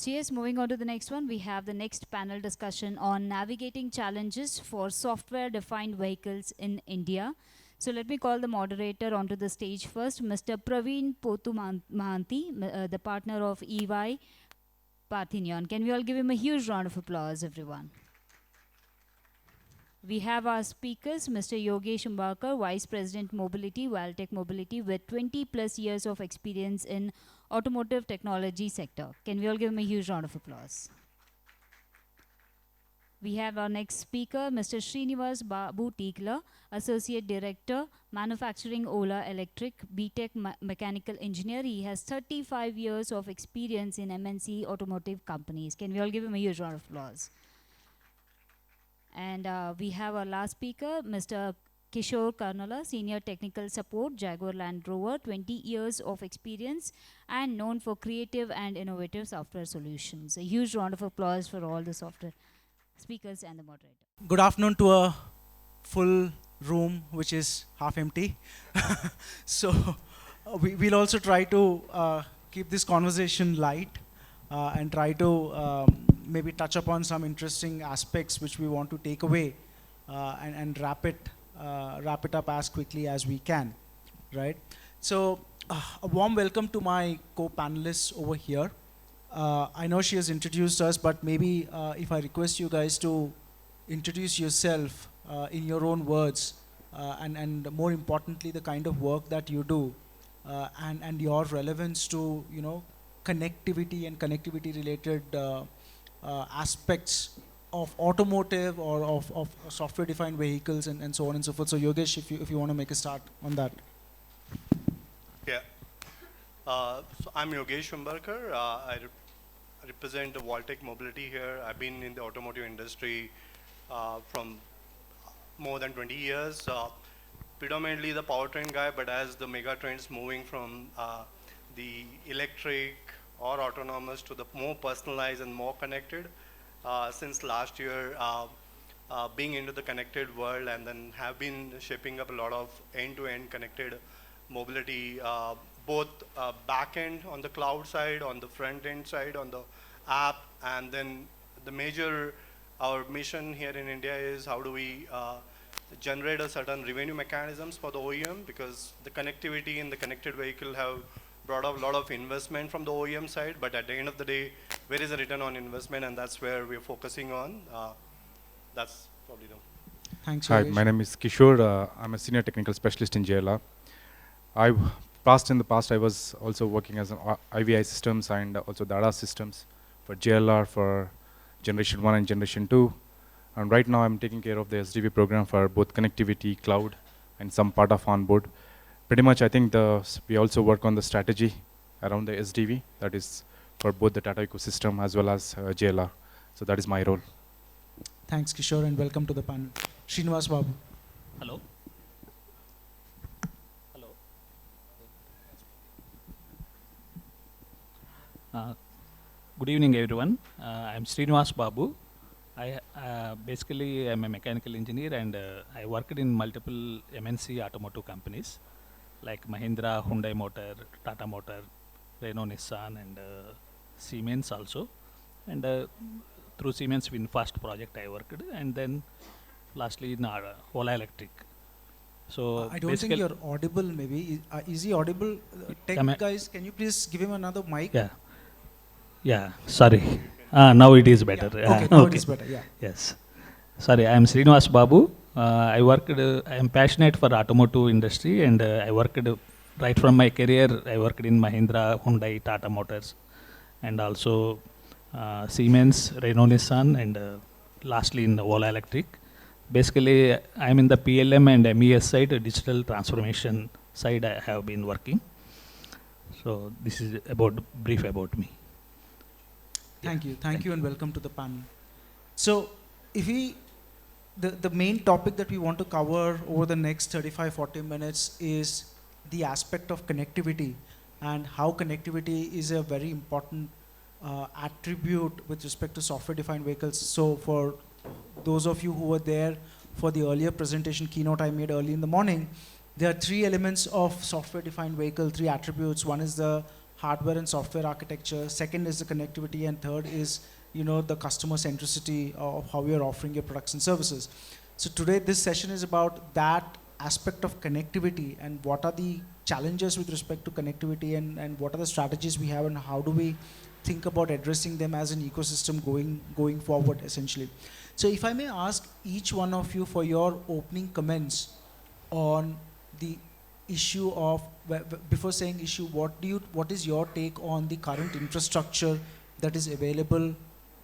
So yes, moving on to the next one, we have the next panel discussion on navigating challenges for software-defined vehicles in India. So let me call the moderator onto the stage first, Mr. Praveen Pothumahanty, the partner of EY-Parthenon. Can we all give him a huge round of applause, everyone? We have our speakers, Mr. Yogesh Umbarkar, Vice President Mobility, Valtech Mobility, with 20 plus years of experience in automotive technology sector. Can we all give him a huge round of applause? We have our next speaker, Mr. SRINIVASA BABU TEEGALA, Associate Director, Manufacturing Ola Electric, BTech Mechanical Engineer. He has 35 years of experience in MNC automotive companies. Can we all give him a huge round of applause? And we have our last speaker, Mr. Kishore Karanala, Senior Technical Support, Jaguar Land Rover, 20 years of experience and known for creative and innovative software solutions. A huge round of applause for all the software speakers and the moderator. Good afternoon to a full room which is half empty. So we'll also try to keep this conversation light and try to maybe touch upon some interesting aspects which we want to take away and wrap it up as quickly as we can, right? So a warm welcome to my co-panelists over here. I know she has introduced us, but maybe if I request you guys to introduce yourself in your own words and more importantly the kind of work that you do and your relevance to connectivity and connectivity related aspects of automotive or of software defined vehicles and so on and so forth. So Yogesh, if you want to make a start on that. Yeah. So I'm Yogesh Umbarkar. I represent the Valtech Mobility here. I've been in the automotive industry from more than 20 years. Predominantly the powertrain guy, but as the mega trends moving from the electric or autonomous to the more personalized and more connected, since last year being into the connected world and then have been shaping up a lot of end-to-end connected mobility, both back-end on the cloud side, on the front-end side, on the app, and then the major, our mission here in India is how do we generate a certain revenue mechanisms for the OEM, because the connectivity in the connected vehicle have brought up a lot of investment from the OEM side, but at the end of the day, where is the return on investment, and that's where we're focusing on. That's probably the. Thanks, Hi, Yogesh. my name is Kishore. I'm a senior technical specialist in GmbH. In the past, I was also working as an IVI systems and also data systems for JLR for generation 1 and generation 2. And right now I'm taking care of the SDV program for both connectivity, cloud, and some part of onboard. Pretty much I think we also work on the strategy around the SDV, that is for both the Tata ecosystem as well as JLR. So that is my role. Thanks, Kishore, and welcome to the panel. Srinivas Babu. Hello. Good evening, everyone. I'm Srinivasa Babu. Basically, I'm a mechanical engineer and I worked in multiple MNC automotive companies like Mahindra, Hyundai Motor, Tata Motor, Renault Nissan, and Siemens also. And through Siemens VinFast project I worked, and then lastly in Ola Electric. So I don't think you're audible. Maybe is he audible? Tech guys, can you please give him another mic? Yeah. Yeah. Sorry. Now it is better. Yeah. Okay. Now it is better. Yeah. Yes. Sorry. I am Srinivas Babu. I am passionate for automotive industry, and I worked right from my career. I worked in Mahindra, Hyundai, Tata Motors, and also Siemens, Renault Nissan, and lastly in Ola Electric. Basically, I am in the PLM and MES side, digital transformation side. I have been working. So this is brief about me. Thank you, and welcome to the panel. So, if the main topic that we want to cover over the next 35-40 minutes is the aspect of connectivity and how connectivity is a very important attribute with respect to software-defined vehicles. So, for those of you who were there for the earlier presentation keynote I made early in the morning, there are three elements of software-defined vehicle, three attributes. One is the hardware and software architecture. Second is the connectivity, and third is, you know, the customer centricity of how you're offering your products and services. So today this session is about that aspect of connectivity and what are the challenges with respect to connectivity, and what are the strategies we have, and how do we think about addressing them as an ecosystem going forward, essentially. So if I may ask each one of you for your opening comments on the issue of, before saying issue, what is your take on the current infrastructure that is available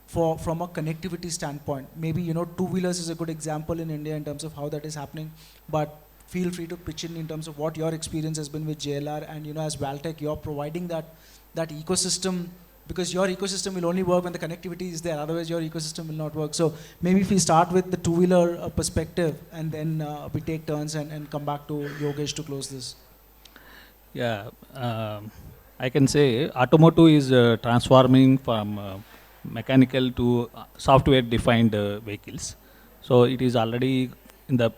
from a connectivity standpoint? Maybe, you know, two-wheelers is a good example in India in terms of how that is happening, but feel free to pitch in terms of what your experience has been with JLR, and, you know, as Valtech, you're providing that ecosystem, because your ecosystem will only work when the connectivity is there, otherwise your ecosystem will not work. So maybe if we start with the two-wheeler perspective, and then we take turns and come back to Yogesh to close this. Yeah, I can say automotive is transforming from mechanical to software-defined vehicles. So it is already in the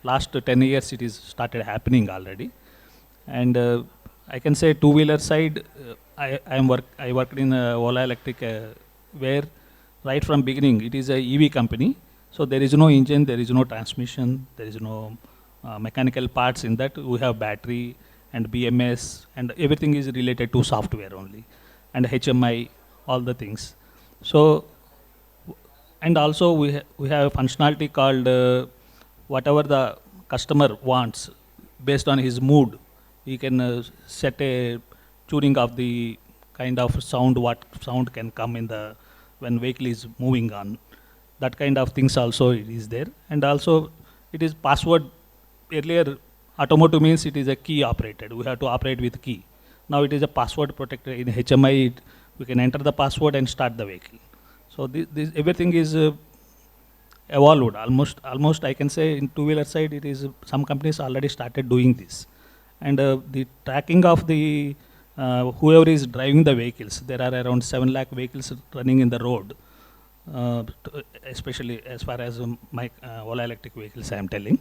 last 10 years it is started happening already. And I can say two-wheeler side, I worked in Ola Electric, where right from beginning it is a EV company. So there is no engine, there is no transmission, there is no mechanical parts in that. We have battery and BMS, and everything is related to software only, and HMI, all the things. So, and also we have a functionality called whatever the customer wants, based on his mood, he can set a tuning of the kind of sound, what sound can come in the when vehicle is moving on. That kind of things also it is there. And also it is password. Earlier automotive means it is a key operated, we have to operate with key. Now it is a password protected. In HMI we can enter the password and start the vehicle. So this everything is evolved almost I can say. In two-wheeler side it is some companies already started doing this. And the tracking of the whoever is driving the vehicles, there are around 7 lakh vehicles running in the road, especially as far as my Ola Electric vehicles I am telling.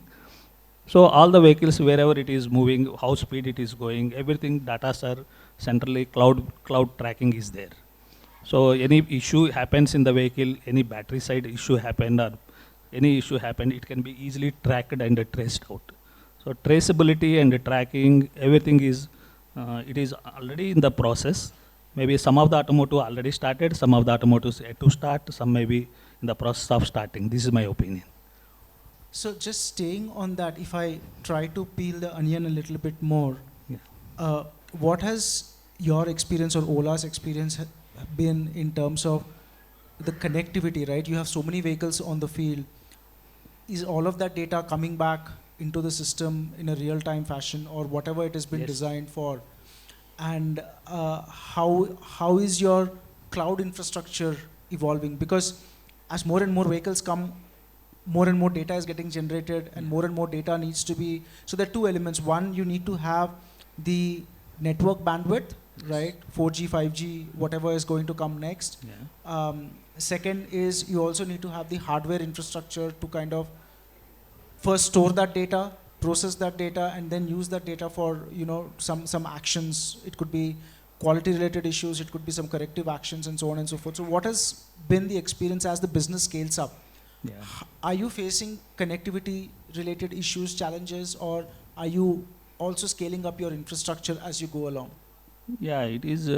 So all the vehicles, wherever it is moving, how speed it is going, everything data are centrally cloud tracking is there. So any issue happens in the vehicle, any battery side issue happened, or any issue happened, it can be easily tracked and traced out. So traceability and tracking, everything is, it is already in the process. Maybe some of the automotive already started, some of the automotives yet to start, some may be in the process of starting. This is my opinion. So just staying on that, if I try to peel the onion a little bit more, Yeah. What has your experience or Ola's experience been in terms of the connectivity, right? You have so many vehicles on the field. Is all of that data coming back into the system in a real-time fashion, or whatever it has been Yes. designed for? And how is your cloud infrastructure evolving? Because as more and more vehicles come, more and more data is getting generated, and more and more data needs to be, so there are two elements. One, you need to have the network bandwidth, right? 4G, 5G, whatever is going to come next. Yeah. Second is you also need to have the hardware infrastructure to kind of first store that data, process that data, and then use that data for, you know, some actions. It could be quality related issues, it could be some corrective actions, and so on and so forth. So what has been the experience as the business scales up? Yeah. Are you facing connectivity related issues, challenges, or are you also scaling up your infrastructure as you go along? Yeah, it is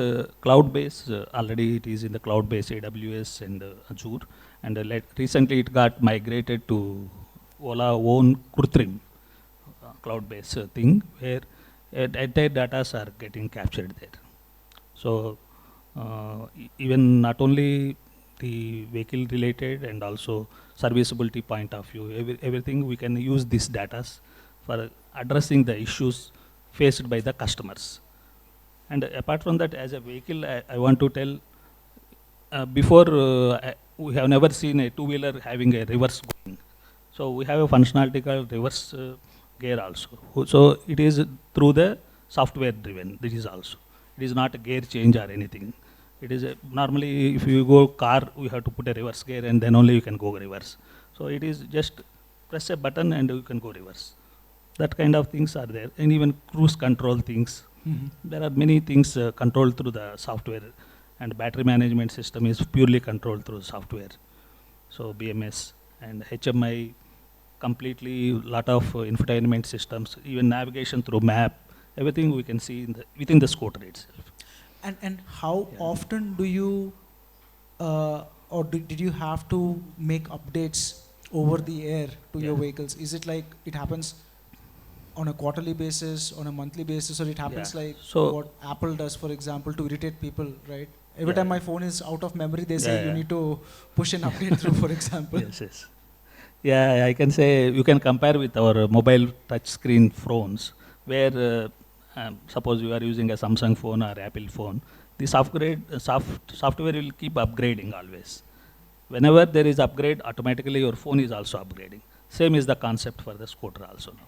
cloud-based. Already it is in the cloud-based AWS and Azure. And recently it got migrated to Ola own Kurtrim cloud-based thing, where entire data are getting captured there. So even not only the vehicle related and also serviceability point of view, everything we can use these data for addressing the issues faced by the customers. And apart from that, as a vehicle, I want to tell, before we have never seen a two-wheeler having a reverse going. So we have a functionality called reverse gear also. So it is through the software driven. This is also. It is not a gear change or anything. It is normally if you go car, we have to put a reverse gear and then only you can go reverse. So it is just press a button and you can go reverse. That kind of things are there, and even cruise control things. There are many things controlled through the software, and battery management system is purely controlled through software. So BMS and HMI, completely lot of infotainment systems, even navigation through map, everything we can see in within the scooter itself. And how Yeah. often do you, or did you have to make updates over the air to your Yeah. vehicles? Is it like it happens on a quarterly basis, on a monthly basis, or it happens Yeah. like So- what Apple does, for example, to irritate people, right? Every Yeah. time my phone is out of memory, they say Yeah, you yeah. need to push an update through, for example. Yes, yes. Yeah, I can say you can compare with our mobile touch screen phones, where suppose you are using a Samsung phone or Apple phone, the software will keep upgrading always. Whenever there is upgrade, automatically your phone is also upgrading. Same is the concept for the scooter also now.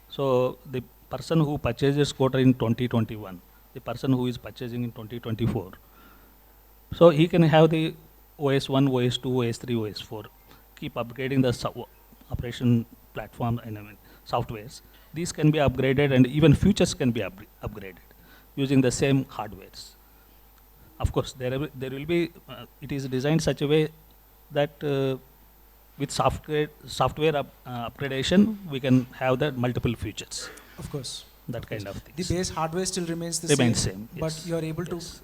So the person who purchases scooter in 2021, the person who is purchasing in 2024, so he can have the OS 1, OS 2, OS 3, OS 4, keep upgrading the operation platform and softwares. These can be upgraded, and even features can be upgraded using the same hardwares. Of course, there will be, it is designed such a way that with software upgradation, we can have the multiple features, Of course. that kind of The things. base hardware still remains the Remains same, same, but yes. you're able to Yes.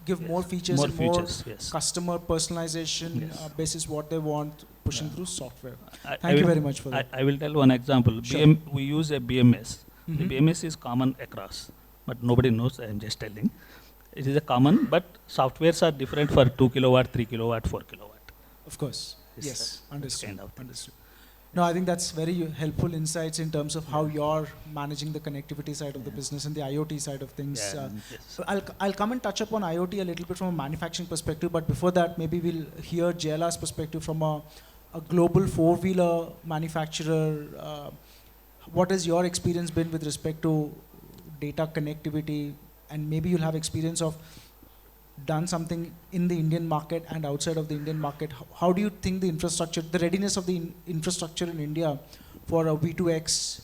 give Yes. more features More and features, more yes. customer personalization Yes. basis what they want, pushing Yeah. through software. I Thank you will- very much for that. I will tell one example. Sure. We use a BMS. The Mhm. BMS is common across, but nobody knows. I am just telling. It is a common, but softwares are different for 2 kilowatt, 3 kilowatt, 4 kilowatt. Of course. Yes, Yes. sir. Understood. Kind of things. Understood. No, I think that's very helpful insights in terms of how you're managing the connectivity side of the Yeah. business and the IoT side of things. Yeah, yes. So I'll come and touch upon IoT a little bit from a manufacturing perspective, but before that, maybe we'll hear JLR's perspective from a global four-wheeler manufacturer. What has your experience been with respect to data connectivity? And maybe you'll have experience of done something in the Indian market and outside of the Indian market. How do you think the infrastructure, the readiness of the infrastructure in India for a V2X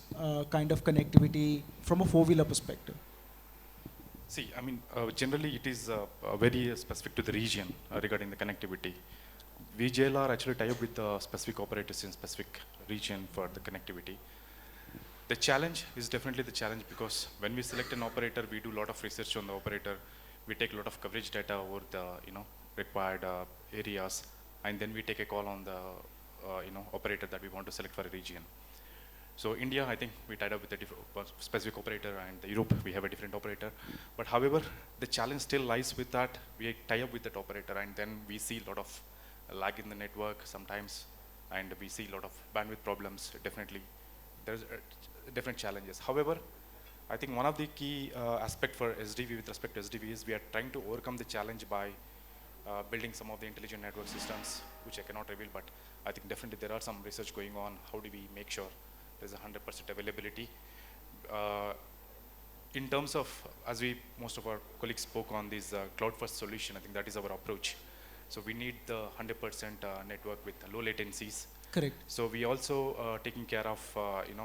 kind of connectivity from a four-wheeler perspective? See, I mean, generally it is very specific to the region regarding the connectivity. We JLR actually tie up with the specific operators in specific region for the connectivity. The challenge is definitely the challenge because when we select an operator, we do a lot of research on the operator. We take a lot of coverage data over the required areas, and then we take a call on the operator that we want to select for a region. So India, I think we tied up with a specific operator, and Europe we have a different operator. But however, the challenge still lies with that. We tie up with that operator, and then we see a lot of lag in the network sometimes, and we see a lot of bandwidth problems. Definitely, there's different challenges. However, I think one of the key aspect for SDV with respect to SDV is we are trying to overcome the challenge by building some of the intelligent network systems, which I cannot reveal, but I think definitely there are some research going on. How do we make sure there's 100% availability? In terms of, as most of our colleagues spoke on this cloud-first solution, I think that is our approach. So we need the 100% network with low latencies. Correct. So we also taking care of,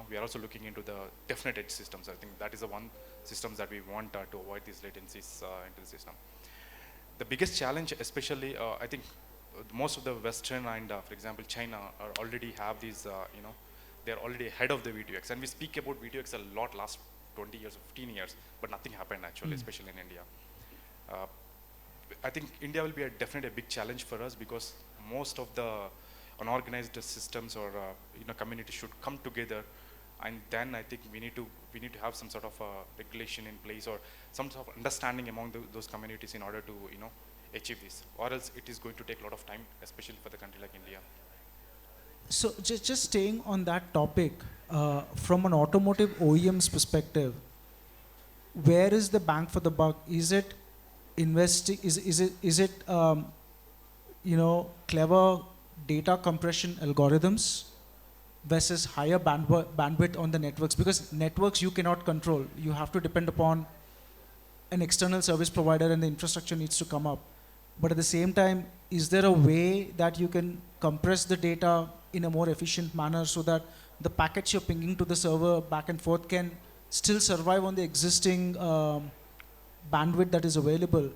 we are also looking into the definite edge systems. I think that is the one systems that we want to avoid these latencies into the system. The biggest challenge, especially, I think most of the Western and, for example, China already have these, they're already ahead of the V2X. And we speak about V2X a lot last 20 years, 15 years, but nothing happened actually, especially in India. I think India will be definitely a big challenge for us because most of the unorganized systems or community should come together, and then I think we need to have some sort of regulation in place or some sort of understanding among those communities in order to achieve this, or else it is going to take a lot of time, especially for the country like India. So just staying on that topic, from an automotive OEM's perspective, where is the bang for the buck? Is it investing? Is it clever data compression algorithms versus higher bandwidth on the networks? Because networks you cannot control. You have to depend upon an external service provider, and the infrastructure needs to come up. But at the same time, is there a way that you can compress the data in a more efficient manner so that the packets you're pinging to the server back and forth can still survive on the existing bandwidth that is available.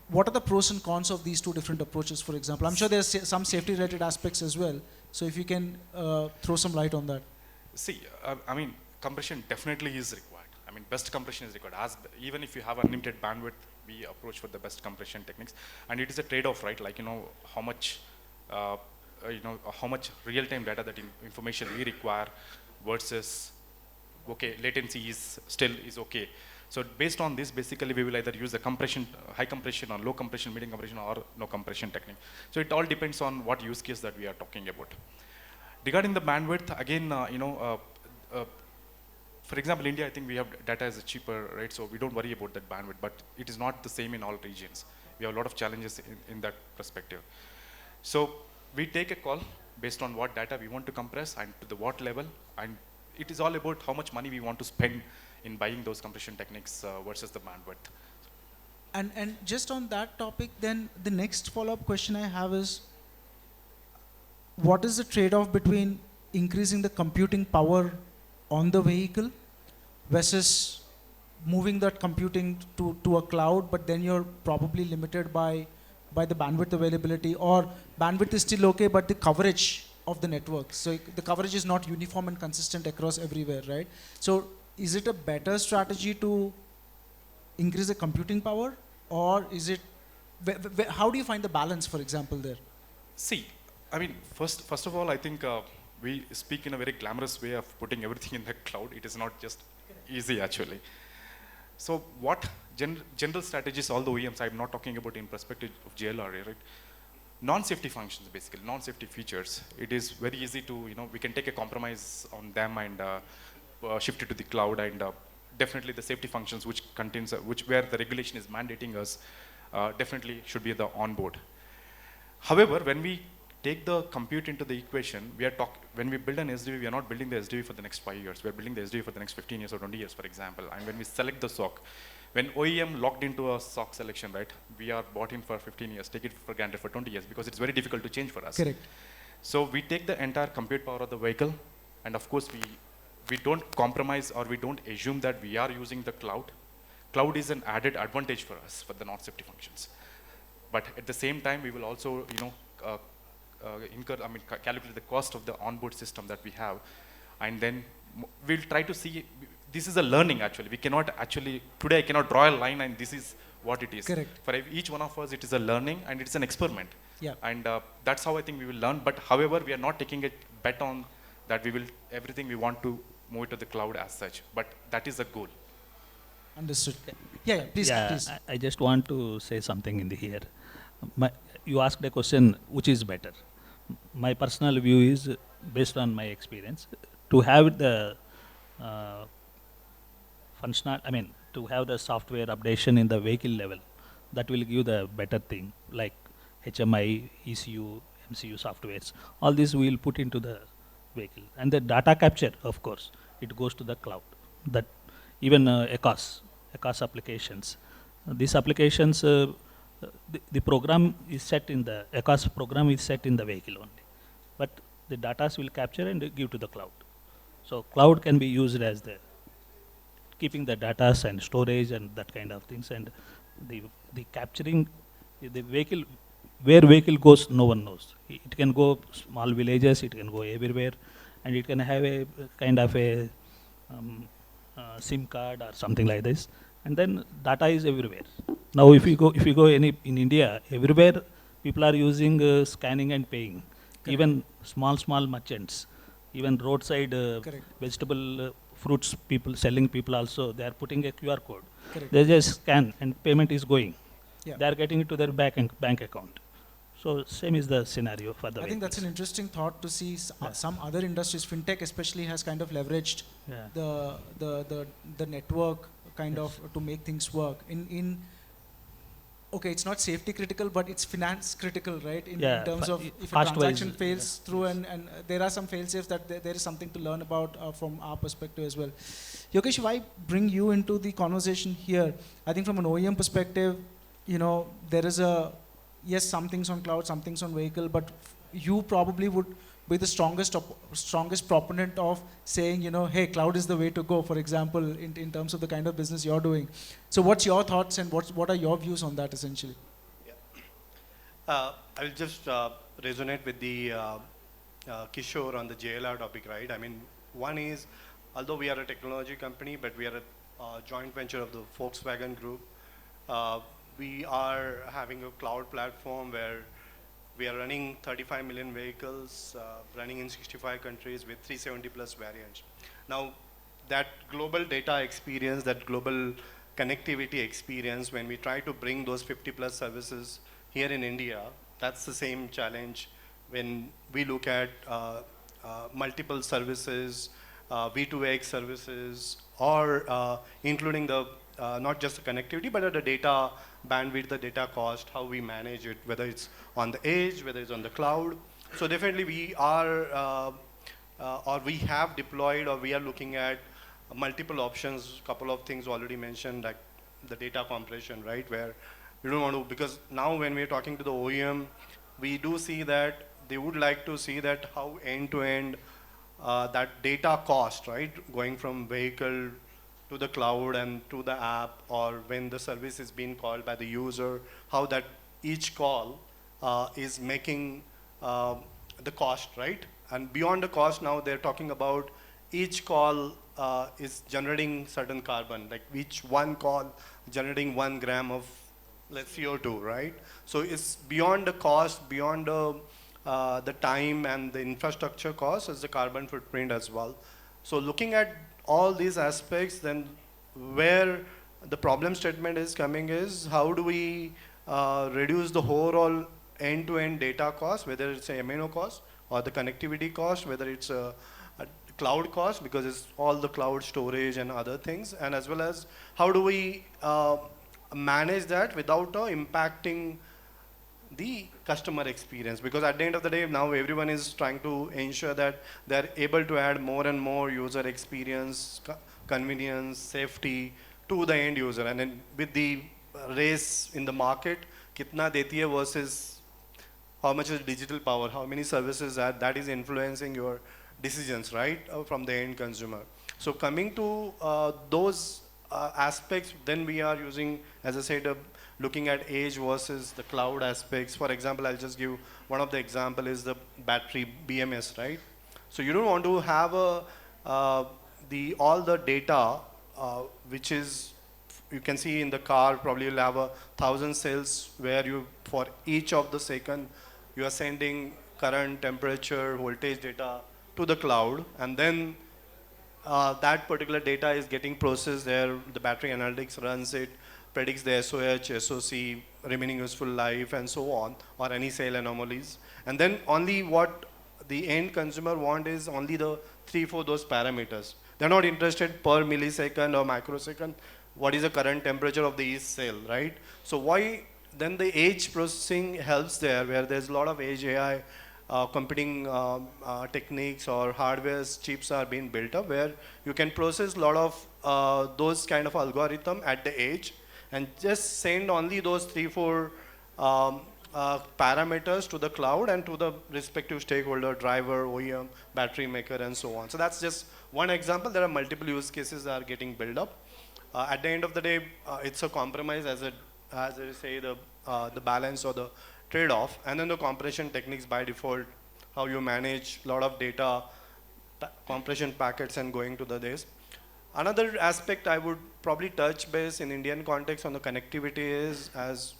What are the pros and cons of these two different approaches, for example? I'm sure there's some safety related aspects as well. So if you can throw some light on that. See, I mean, compression definitely is required. I mean, best compression is required. Even if you have unlimited bandwidth, we approach for the best compression techniques. And it is a trade-off, right? Like, how much, how much real-time data that information we require versus, okay, latency is okay. So based on this, basically we will either use the compression, high compression or low compression, medium compression or no compression technique. So it all depends on what use case that we are talking about. Regarding the bandwidth, again, for example, India, I think we have data is cheaper, right? So we don't worry about that bandwidth, but it is not the same in all regions. We have a lot of challenges in that perspective. So we take a call based on what data we want to compress and to the what level, and it is all about how much money we want to spend in buying those compression techniques versus the bandwidth. And just on that topic, then the next follow-up question I have is, what is the trade-off between increasing the computing power on the vehicle versus moving that computing to a cloud, but then you're probably limited by the bandwidth availability, or bandwidth is still okay, but the coverage of the network. So the coverage is not uniform and consistent across everywhere, right? So is it a better strategy to increase the computing power, or is it, how do you find the balance, for example, there? See, I mean, first of all, I think we speak in a very glamorous way of putting everything in the cloud. It is not just easy, actually. So what general strategies, all the OEMs, I'm not talking about in perspective of JLR, right? Non-safety functions, basically, non-safety features. It is very easy to, we can take a compromise on them and shift it to the cloud, and definitely the safety functions which contains, where the regulation is mandating us, definitely should be the onboard. However, when we take the compute into the equation, when we build an SDV, we are not building the SDV for the next 5 years. We are building the SDV for the next 15 years or 20 years, for example. And when we select the SOC, when OEM locked into a SOC selection, right, we are bought in for 15 years, take it for granted for 20 years, because it's very difficult to change for us. Correct. So we take the entire compute power of the vehicle, and of course we don't compromise, or we don't assume that we are using the cloud. Cloud is an added advantage for us for the non-safety functions. But at the same time, we will also, calculate the cost of the onboard system that we have, and then we'll try to see. This is a learning, actually. We cannot actually, today I cannot draw a line and this is what it is. Correct. For each one of us, it is a learning and it's an experiment. Yeah. And that's how I think we will learn. But however, we are not taking a bet on that everything we want to move it to the cloud as such. But that is a goal. Understood. Yeah, please. I just want to say something in here. You asked a question, which is better? My personal view is, based on my experience, to have the to have the software updation in the vehicle level, that will give the better thing, like HMI, ECU, MCU softwares. All this we will put into the vehicle. And the data capture, of course, it goes to the cloud. That even ACOS applications. These applications, the program is set in the, ACOS program is set in the vehicle only. But the data will capture and give to the cloud. So cloud can be used as the keeping the data and storage and that kind of things, and the capturing the vehicle, where vehicle goes, no one knows. It can go small villages, it can go everywhere, and it can have a kind of a SIM card or something like this, and then data is everywhere. Now if you go in India, everywhere people are using scanning and paying. Correct. Even small merchants, even roadside vegetable fruits people, selling people also, they are putting a QR code. Correct. They just scan and payment is going. Yeah. They are getting it to their bank account. So same is the scenario for the I think that's an interesting thought to see. Some other industries, fintech especially, has kind of leveraged the network kind of to make things work. Okay, it's not safety critical, but it's finance critical, right? In terms of if a transaction fails through, and there are some fail-safes that there is something to learn about from our perspective as well. Yogesh, if I bring you into the conversation here, I think from an OEM perspective, there is yes, some things on cloud, some things on vehicle, but you probably would be the strongest proponent of saying, hey, cloud is the way to go, for example, in terms of the kind of business you're doing. So what's your thoughts and what are your views on that essentially? I'll just resonate with the Kishore on the JLR topic, right? I mean, one is, although we are a technology company, but we are a joint venture of the Volkswagen Group. We are having a cloud platform where we are running 35 million vehicles, running in 65 countries with 370 plus variants. Now, that global data experience, that global connectivity experience, when we try to bring those 50 plus services here in India, that's the same challenge when we look at multiple services, V2X services, or including the not just the connectivity, but the data bandwidth, the data cost, how we manage it, whether it's on the edge, whether it's on the cloud. So definitely we are, or we have deployed, or we are looking at multiple options, couple of things already mentioned, like the data compression, right? Where we don't want to, because now when we're talking to the OEM, we do see that they would like to see that how end-to-end that data cost, right? Going from vehicle to the cloud and to the app, or when the service is being called by the user, how that each call is making the cost, right? And beyond the cost now, they're talking about each call is generating certain carbon, like each one call generating 1 gram of, let's CO2, right? So it's beyond the cost, beyond the time and the infrastructure cost, is the carbon footprint as well. So looking at all these aspects, then where the problem statement is coming is, how do we reduce the overall end-to-end data cost, whether it's a MNO cost or the connectivity cost, whether it's a cloud cost, because it's all the cloud storage and other things, and as well as how do we manage that without impacting the customer experience, because at the end of the day, now everyone is trying to ensure that they're able to add more and more user experience, convenience, safety to the end user. And then with the race in the market, kitna deti hai versus how much is digital power, how many services that is influencing your decisions, right, from the end consumer. So coming to those aspects, then we are using, as I said, looking at edge versus the cloud aspects. For example, I'll just give one of the example is the battery BMS, right? So you don't want to have all the data, which is, you can see in the car, probably you'll have 1,000 cells where you, for each of the second, you are sending current, temperature, voltage data to the cloud, and then that particular data is getting processed there. The battery analytics runs it, predicts the SOH, SOC, remaining useful life, and so on, or any cell anomalies. And then only what the end consumer want is only the 3-4 those parameters. They're not interested per millisecond or microsecond, what is the current temperature of the each cell, right? So why then the edge processing helps there, where there's a lot of edge AI computing techniques or hardware chips are being built up, where you can process a lot of those kind of algorithm at the edge, and just send only those 3-4 parameters to the cloud and to the respective stakeholder, driver, OEM, battery maker, and so on. So that's just one example. There are multiple use cases that are getting built up. At the end of the day, it's a compromise, as I say, the balance or the trade-off, and then the compression techniques by default, how you manage a lot of data, compression packets, and going to the disk. Another aspect I would probably touch base in Indian context on the connectivity is, as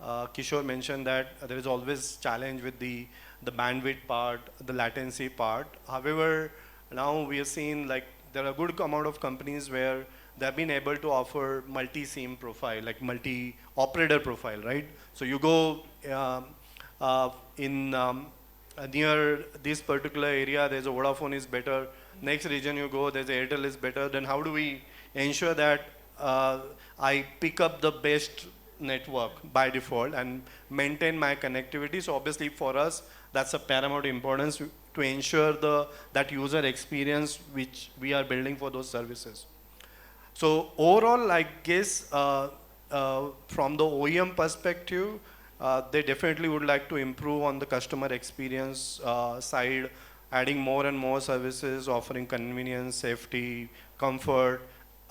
Kishore mentioned, that there is always challenge with the bandwidth part, the latency part. However, now we have seen like there are a good amount of companies where they've been able to offer multi-SIM profile, like multi-operator profile, right? So you go near this particular area, there's a Vodafone is better. Next region you go, there's Airtel is better. Then how do we ensure that I pick up the best network by default and maintain my connectivity? So obviously for us, that's a paramount importance to ensure that user experience which we are building for those services. So overall, I guess from the OEM perspective, they definitely would like to improve on the customer experience side, adding more and more services, offering convenience, safety, comfort,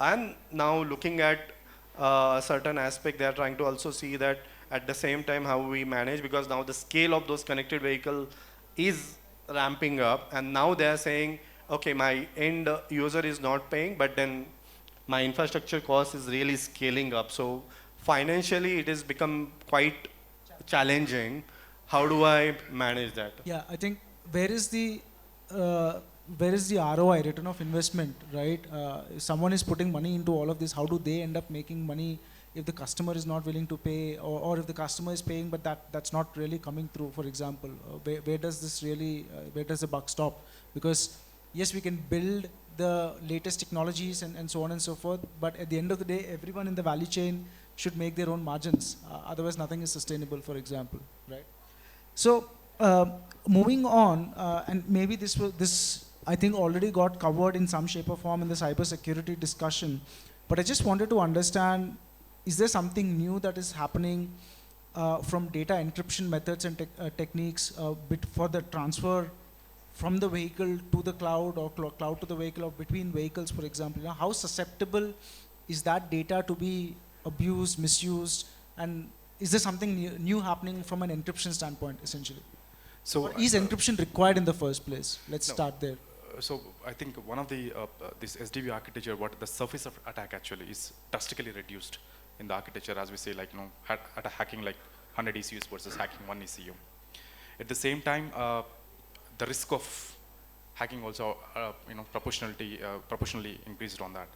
and now looking at a certain aspect, they are trying to also see that at the same time how we manage, because now the scale of those connected vehicle is ramping up, and now they are saying, okay, my end user is not paying, but then my infrastructure cost is really scaling up. So financially, it has become quite challenging. How do I manage that? Yeah, I think where is the uh, where is the ROI, return of investment, right? If someone is putting money into all of this, how do they end up making money if the customer is not willing to pay, or if the customer is paying but that's not really coming through, for example? Where does this really, where does the buck stop? Because yes, we can build the latest technologies and so on and so forth, but at the end of the day, everyone in the value chain should make their own margins. Otherwise, nothing is sustainable, for example, right? So moving on, and maybe this I think already got covered in some shape or form in the cybersecurity discussion, but I just wanted to understand: is there something new that is happening from data encryption methods and techniques for the transfer from the vehicle to the cloud, or cloud to the vehicle, or between vehicles, for example? You know, how susceptible is that data to be abused, misused, and is there something new happening from an encryption standpoint, essentially? So Or is encryption required in the first place? Let's No. start there. So I think one of the this SDV architecture, what the surface of attack actually is drastically reduced in the architecture, as we say, like, you know, at a hacking like 100 ECUs versus hacking 1 ECU. At the same time, the risk of hacking also, you know, proportionally increased on that.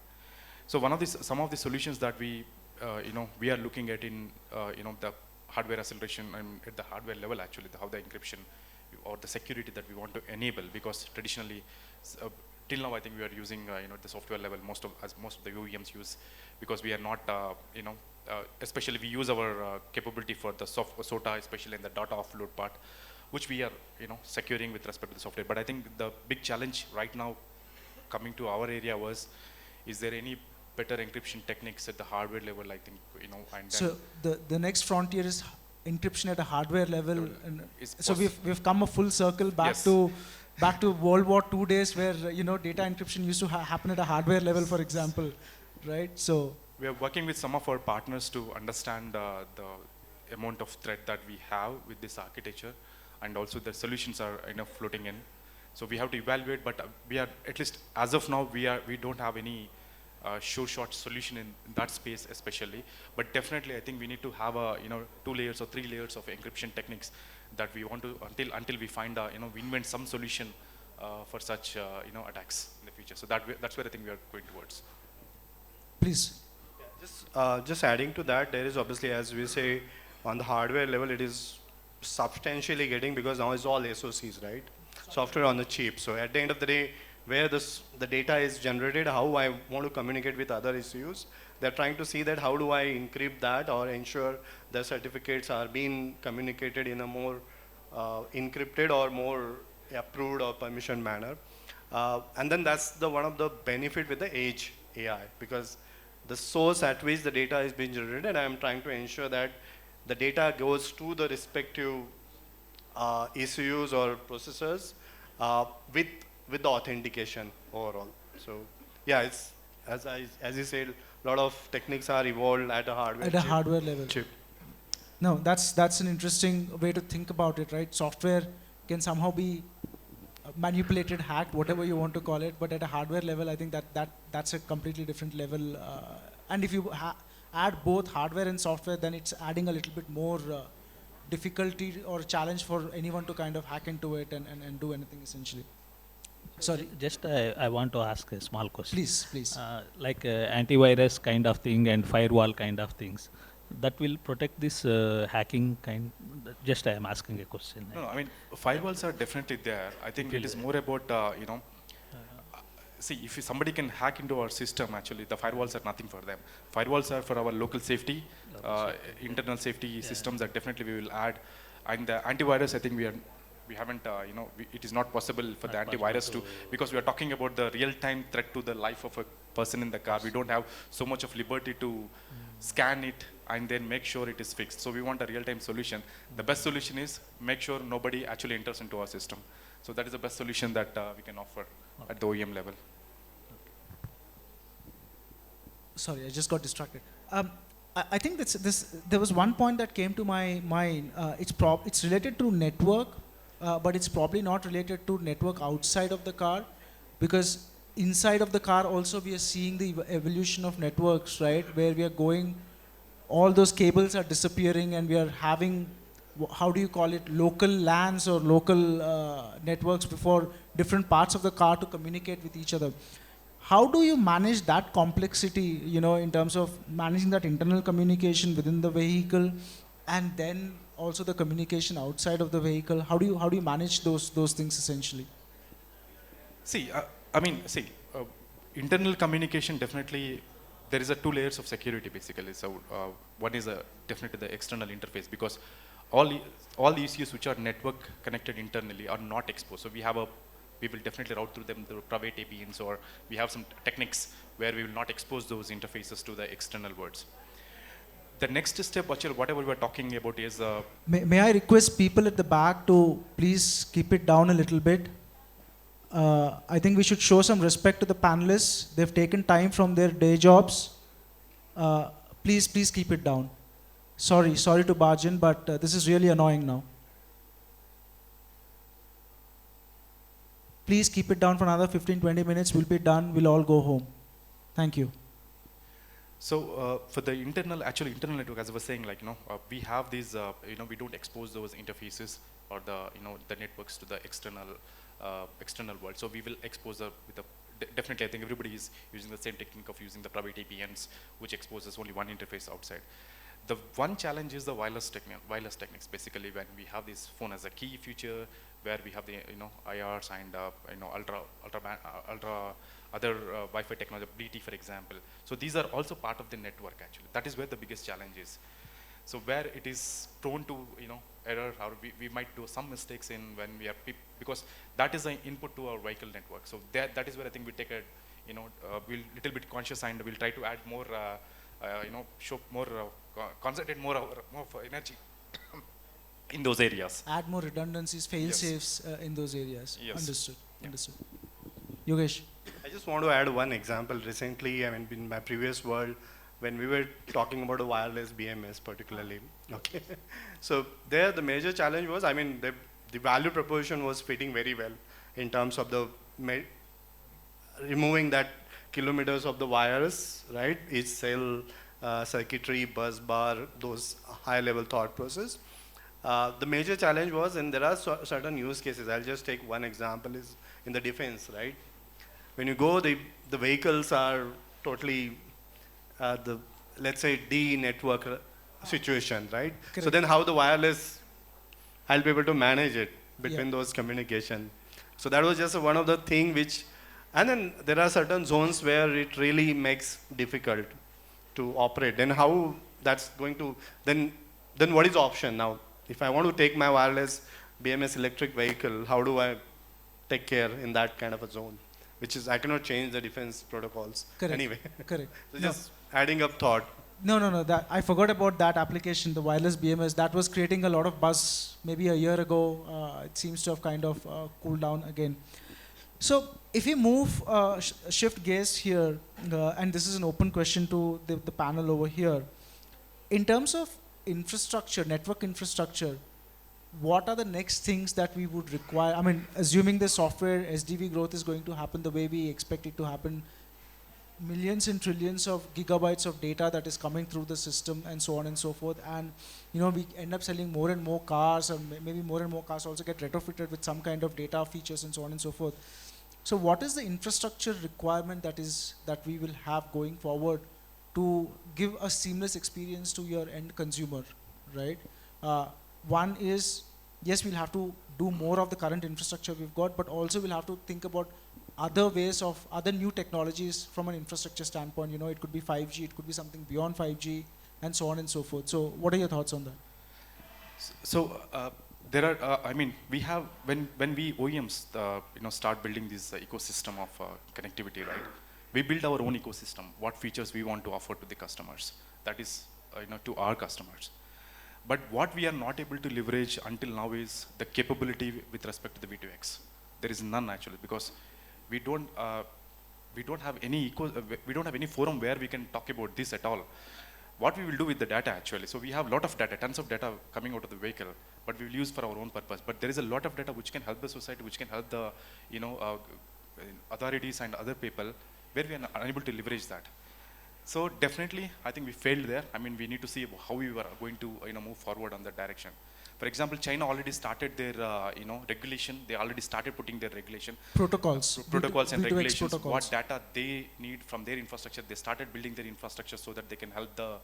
So one of these, some of the solutions that we, you know, we are looking at in, you know, the hardware acceleration and at the hardware level, actually, how the encryption or the security that we want to enable, because traditionally, till now, I think we are using, you know, the software level, most of the OEMs use, because we are not, you know, especially we use our capability for the SOTA, especially in the data offload part, which we are, you know, securing with respect to the software. But I think the big challenge right now coming to our area was, is there any better encryption techniques at the hardware level, I think, you know, and then So the next frontier is encryption at a hardware level, and is so we've come a full circle back Yes. to World War II days, where you know, data encryption used to happen at a hardware level, for example, right? So we are working with some of our partners to understand the amount of threat that we have with this architecture, and also the solutions are, you know, floating in. So we have to evaluate, but we are, at least as of now, we don't have any sure shot solution in that space especially. But definitely, I think we need to have a, you know, 2 layers or 3 layers of encryption techniques that we want to, until we find a, you know, we invent some solution for such, you know, attacks in the future. So that's where I think we are going towards. please. Just adding to that, there is obviously, as we say, on the hardware level, it is substantially getting, because now it's all SOCs, right? Software on the chip. So at the end of the day, where the data is generated, how I want to communicate with other ECUs, they're trying to see that how do I encrypt that or ensure the certificates are being communicated in a more encrypted or more approved or permission manner. And then that's one of the benefit with the Edge AI, because the source at which the data is being generated, I am trying to ensure that the data goes to the respective ECUs or processors with the authentication overall. So yeah, it's as you said, a lot of techniques are evolved at a hardware Level. chip. No, that's an interesting way to think about it, right? Software can somehow be manipulated, hacked, whatever you want to call it, but at a hardware level, I think that's a completely different level. And if you add both hardware and software, then it's adding a little bit more difficulty or challenge for anyone to kind of hack into it and do anything, essentially. Sorry. Just I want to ask a small question. Please. Like antivirus kind of thing and firewall kind of things, that will protect this hacking kind. Just I am asking a question. No, I mean, firewalls are definitely there. I think it is more about, you know, see, if somebody can hack into our system, actually, the firewalls are nothing for them. Firewalls are for our local safety, internal safety systems that definitely we will add. And the antivirus, I think we haven't, you know, it is not possible for the antivirus to, because we are talking about the real-time threat to the life of a person in the car. We don't have so much of liberty to scan it and then make sure it is fixed. So we want a real-time solution. The best solution is make sure nobody actually enters into our system. So that is the best solution that we can offer at the OEM level. Sorry, I just got distracted. I think there was one point that came to my mind. It's related to network, but it's probably not related to network outside of the car, because inside of the car also we are seeing the evolution of networks, right? Where we are going, all those cables are disappearing, and we are having, how do you call it, local LANs or local networks for different parts of the car to communicate with each other. How do you manage that complexity, in terms of managing that internal communication within the vehicle, and then also the communication outside of the vehicle? How do you manage those things essentially? See, internal communication, definitely there is a 2 layers of security basically. So one is definitely the external interface, because all the issues which are network connected internally are not exposed. So we will definitely route through them through private APNs, or we have some techniques where we will not expose those interfaces to the external worlds. The next step, whatever we are talking about is... May I request people at the back to please keep it down a little bit? I think we should show some respect to the panelists. They've taken time from their day jobs. Please keep it down. Sorry to barge in, but this is really annoying now. Please keep it down for another 15-20 minutes. We'll be done. We'll all go home. Thank you. So for the internal network, as I was saying, we have these, we don't expose those interfaces or the networks to the external world. So we will expose definitely I think everybody is using the same technique of using the private APNs, which exposes only one interface outside. The one challenge is the wireless techniques. Basically, when we have this phone as a key feature, where we have the IRs and ultra other Wi-Fi technology, BT for example. So these are also part of the network actually. That is where the biggest challenge is. So where it is prone to error, or we might do some mistakes in when we are because that is an input to our vehicle network. So that is where I think we take a we'll little bit conscious, and we'll try to add more show more concentrate more energy in those areas. Add more redundancies, fail-safes in those areas. Yes. Understood. Yeah. Understood. Yogesh. I just want to add one example. Recently, in my previous world, when we were talking about a wireless BMS particularly, okay. So there the major challenge was, the value proposition was fitting very well in terms of the removing that kilometers of the wires, right? Each cell, circuitry, bus bar, those high level thought process. The major challenge was, and there are certain use cases, I'll just take one example, is in the defense, right? When you go, the vehicles are totally, let's say, D-network situation, right? Correct. So then how the wireless, I'll be able to manage it between those communication. So that was just one of the thing which, and then there are certain zones where it really makes difficult to operate. Then how that's going to, then what is the option now? If I want to take my wireless BMS electric vehicle, how do I take care in that kind of a zone? Which is, I cannot change the defense protocols. Correct. Anyway. Correct. So just adding up thought. No. That I forgot about that application, the wireless BMS. That was creating a lot of buzz maybe a year ago. It seems to have kind of cooled down again. So if we move, shift gears here, and this is an open question to the panel over here. In terms of infrastructure, network infrastructure, what are the next things that we would require? Assuming the software SDV growth is going to happen the way we expect it to happen, millions and trillions of gigabytes of data that is coming through the system and so on and so forth. And we end up selling more and more cars, or maybe more and more cars also get retrofitted with some kind of data features and so on and so forth. So what is the infrastructure requirement that we will have going forward to give a seamless experience to your end consumer, right? One is, yes, we'll have to do more of the current infrastructure we've got, but also we'll have to think about other ways of other new technologies from an infrastructure standpoint. It could be 5G, it could be something beyond 5G, and so on and so forth. So what are your thoughts on that? So there are, we have, when we OEMs, start building this ecosystem of connectivity, right? We build our own ecosystem, what features we want to offer to the customers. That is to our customers. But what we are not able to leverage until now is the capability with respect to the V2X. There is none actually, because we don't have any forum where we can talk about this at all. What we will do with the data actually, so we have a lot of data, tons of data coming out of the vehicle, but we will use for our own purpose. But there is a lot of data which can help the society, which can help the authorities and other people, where we are unable to leverage that. So definitely, I think we failed there. I mean, we need to see how we were going to move forward on that direction. For example, China already started their regulation. They already started putting their regulation. Protocols. And regulations. Protocols. What data they need from their infrastructure. They started building their infrastructure so that they can help the,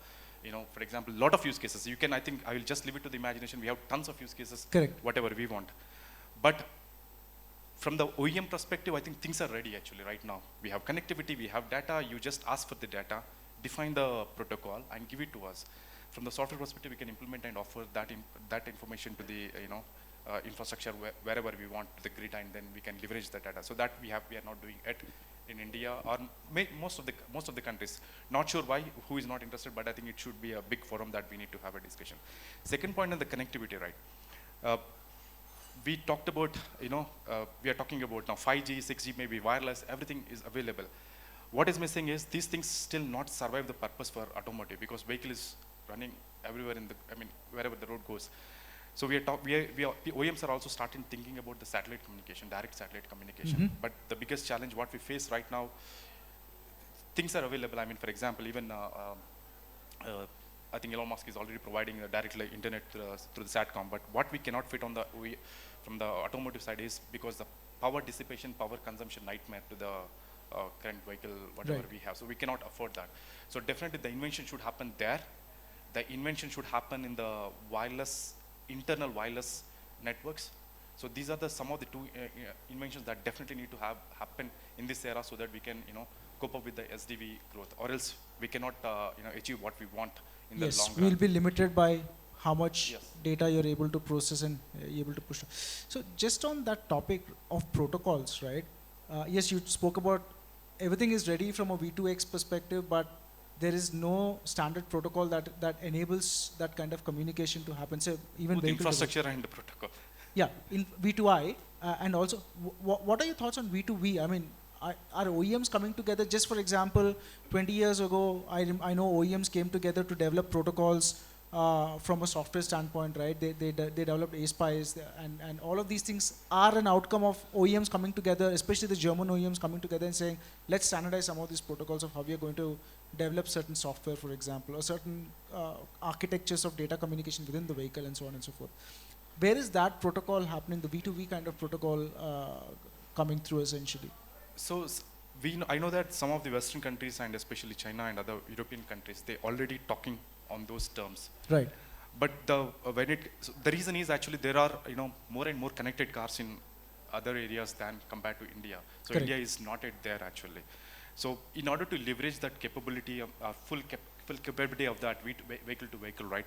for example, a lot of use cases. You can, I think, I will just leave it to the imagination. We have tons of use cases. Correct. Whatever we want. But from the OEM perspective, I think things are ready actually right now. We have connectivity, we have data. You just ask for the data, define the protocol, and give it to us. From the software perspective, we can implement and offer that information to the infrastructure wherever we want, to the grid, and then we can leverage the data. So that we are not doing it in India or most of the countries. Not sure why, who is not interested, but I think it should be a big forum that we need to have a discussion. Second point on the connectivity, right? We talked about, we are talking about now 5G, 6G, maybe wireless, everything is available. What is missing is these things still not survive the purpose for automotive, because vehicle is running everywhere wherever the road goes. So OEMs are also starting thinking about the satellite communication, direct satellite communication. Mm-hmm. But the biggest challenge what we face right now, things are available. I mean, for example, even I think Elon Musk is already providing a direct internet through the SATCOM. But what we cannot fit on from the automotive side is because the power dissipation, power consumption nightmare to the current vehicle, whatever right. we have. So we cannot afford that. So definitely the invention should happen there. The invention should happen in the internal wireless networks. So these are some of the two inventions that definitely need to happen in this era, so that we can cope up with the SDV growth, or else we cannot achieve what we want in the long run. We'll be limited by how much Yes. data you're able to process and able to push. So just on that topic of protocols, right? Yes, you spoke about everything is ready from a V2X perspective, but there is no standard protocol that enables that kind of communication to happen. So even both infrastructure and the protocol. Yeah, in V2I, and also, what are your thoughts on V2V? I mean, are OEMs coming together? Just for example, 20 years ago, I know OEMs came together to develop protocols from a software standpoint, right? They developed ASPICE, and all of these things are an outcome of OEMs coming together, especially the German OEMs coming together and saying, let's standardize some of these protocols of how we are going to develop certain software, for example, or certain architectures of data communication within the vehicle, and so on and so forth. Where is that protocol happening, the V2V kind of protocol coming through essentially? So I know that some of the Western countries, and especially China and other European countries, they're already talking on those terms. Right. But the reason is actually there are more and more connected cars in other areas than compared to India. So Correct. India is not yet there actually. So in order to leverage that capability, of full capability of that vehicle to vehicle, right?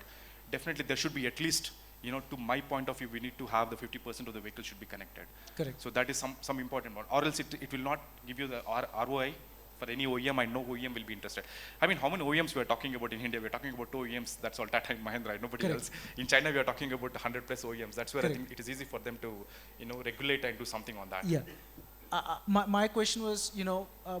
Definitely there should be at least, to my point of view, we need to have the 50% of the vehicle should be connected. Correct. So that is some important one, or else it will not give you the ROI for any OEM. I know OEM will be interested. I mean, how many OEMs we are talking about in India? We are talking about 2 OEMs. That's all, Tata and Mahindra. Nobody Correct. else. In China, we are talking about 100 plus OEMs. That's where Correct. I think it is easy for them to, regulate and do something on that. Yeah. My question was,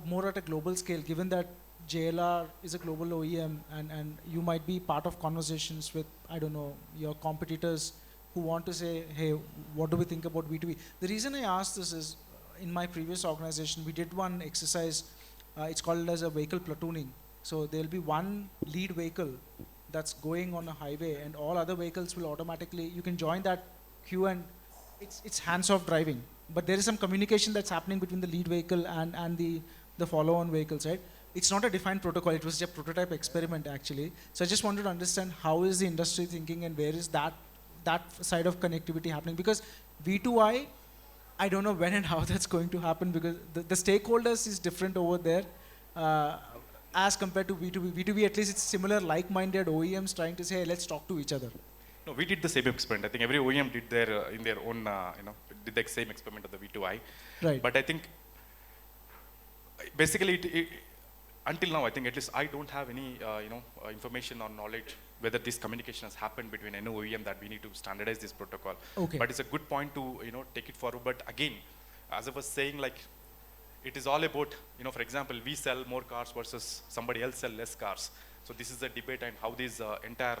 more at a global scale, given that JLR is a global OEM, and you might be part of conversations with, I don't know, your competitors who want to say, hey, what do we think about V2V? The reason I asked this is, in my previous organization, we did one exercise, it's called as a vehicle platooning. So there'll be one lead vehicle that's going on a highway, and all other vehicles will automatically, you can join that queue, and it's hands-off driving. But there is some communication that's happening between the lead vehicle and the follow-on vehicles, right? It's not a defined protocol, it was just a prototype experiment actually. So I just wanted to understand how is the industry thinking, and where is that side of connectivity happening? Because V2I don't know when and how that's going to happen, because the stakeholders is different over there as compared to V2V. V2V, at least it's similar, like-minded OEMs trying to say, hey, let's talk to each other. No, we did the same experiment. I think every OEM did their in their own, did the same experiment of the V2I. Right. But I think basically until now, I think at least I don't have any information or knowledge whether this communication has happened between any OEM that we need to standardize this protocol. Okay. But it's a good point to take it forward. But again, as I was saying, like it is all about for example, we sell more cars versus somebody else sell less cars. So this is a debate, and how this entire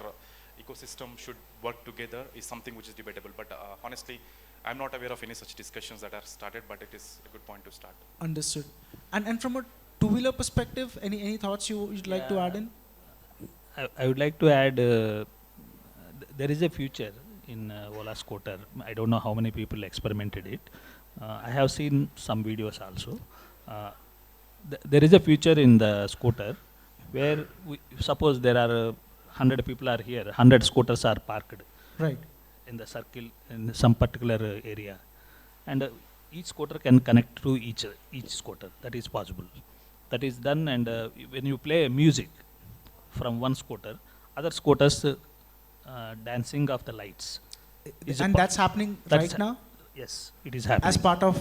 ecosystem should work together is something which is debatable. But honestly, I'm not aware of any such discussions that are started, but it is a good point to start. Understood. And from a two-wheeler perspective, any thoughts you'd like to add in? I would like to add, there is a future in Ola scooter. I don't know how many people experimented it. I have seen some videos also. There is a future in the scooter where suppose there are 100 people are here, 100 scooters are parked. Right. In the circle in some particular area, and each scooter can connect to each scooter. That is possible. That is done, and when you play music from one scooter, other scooters dancing of the lights. And that's happening right now? Yes, it is happening. As part of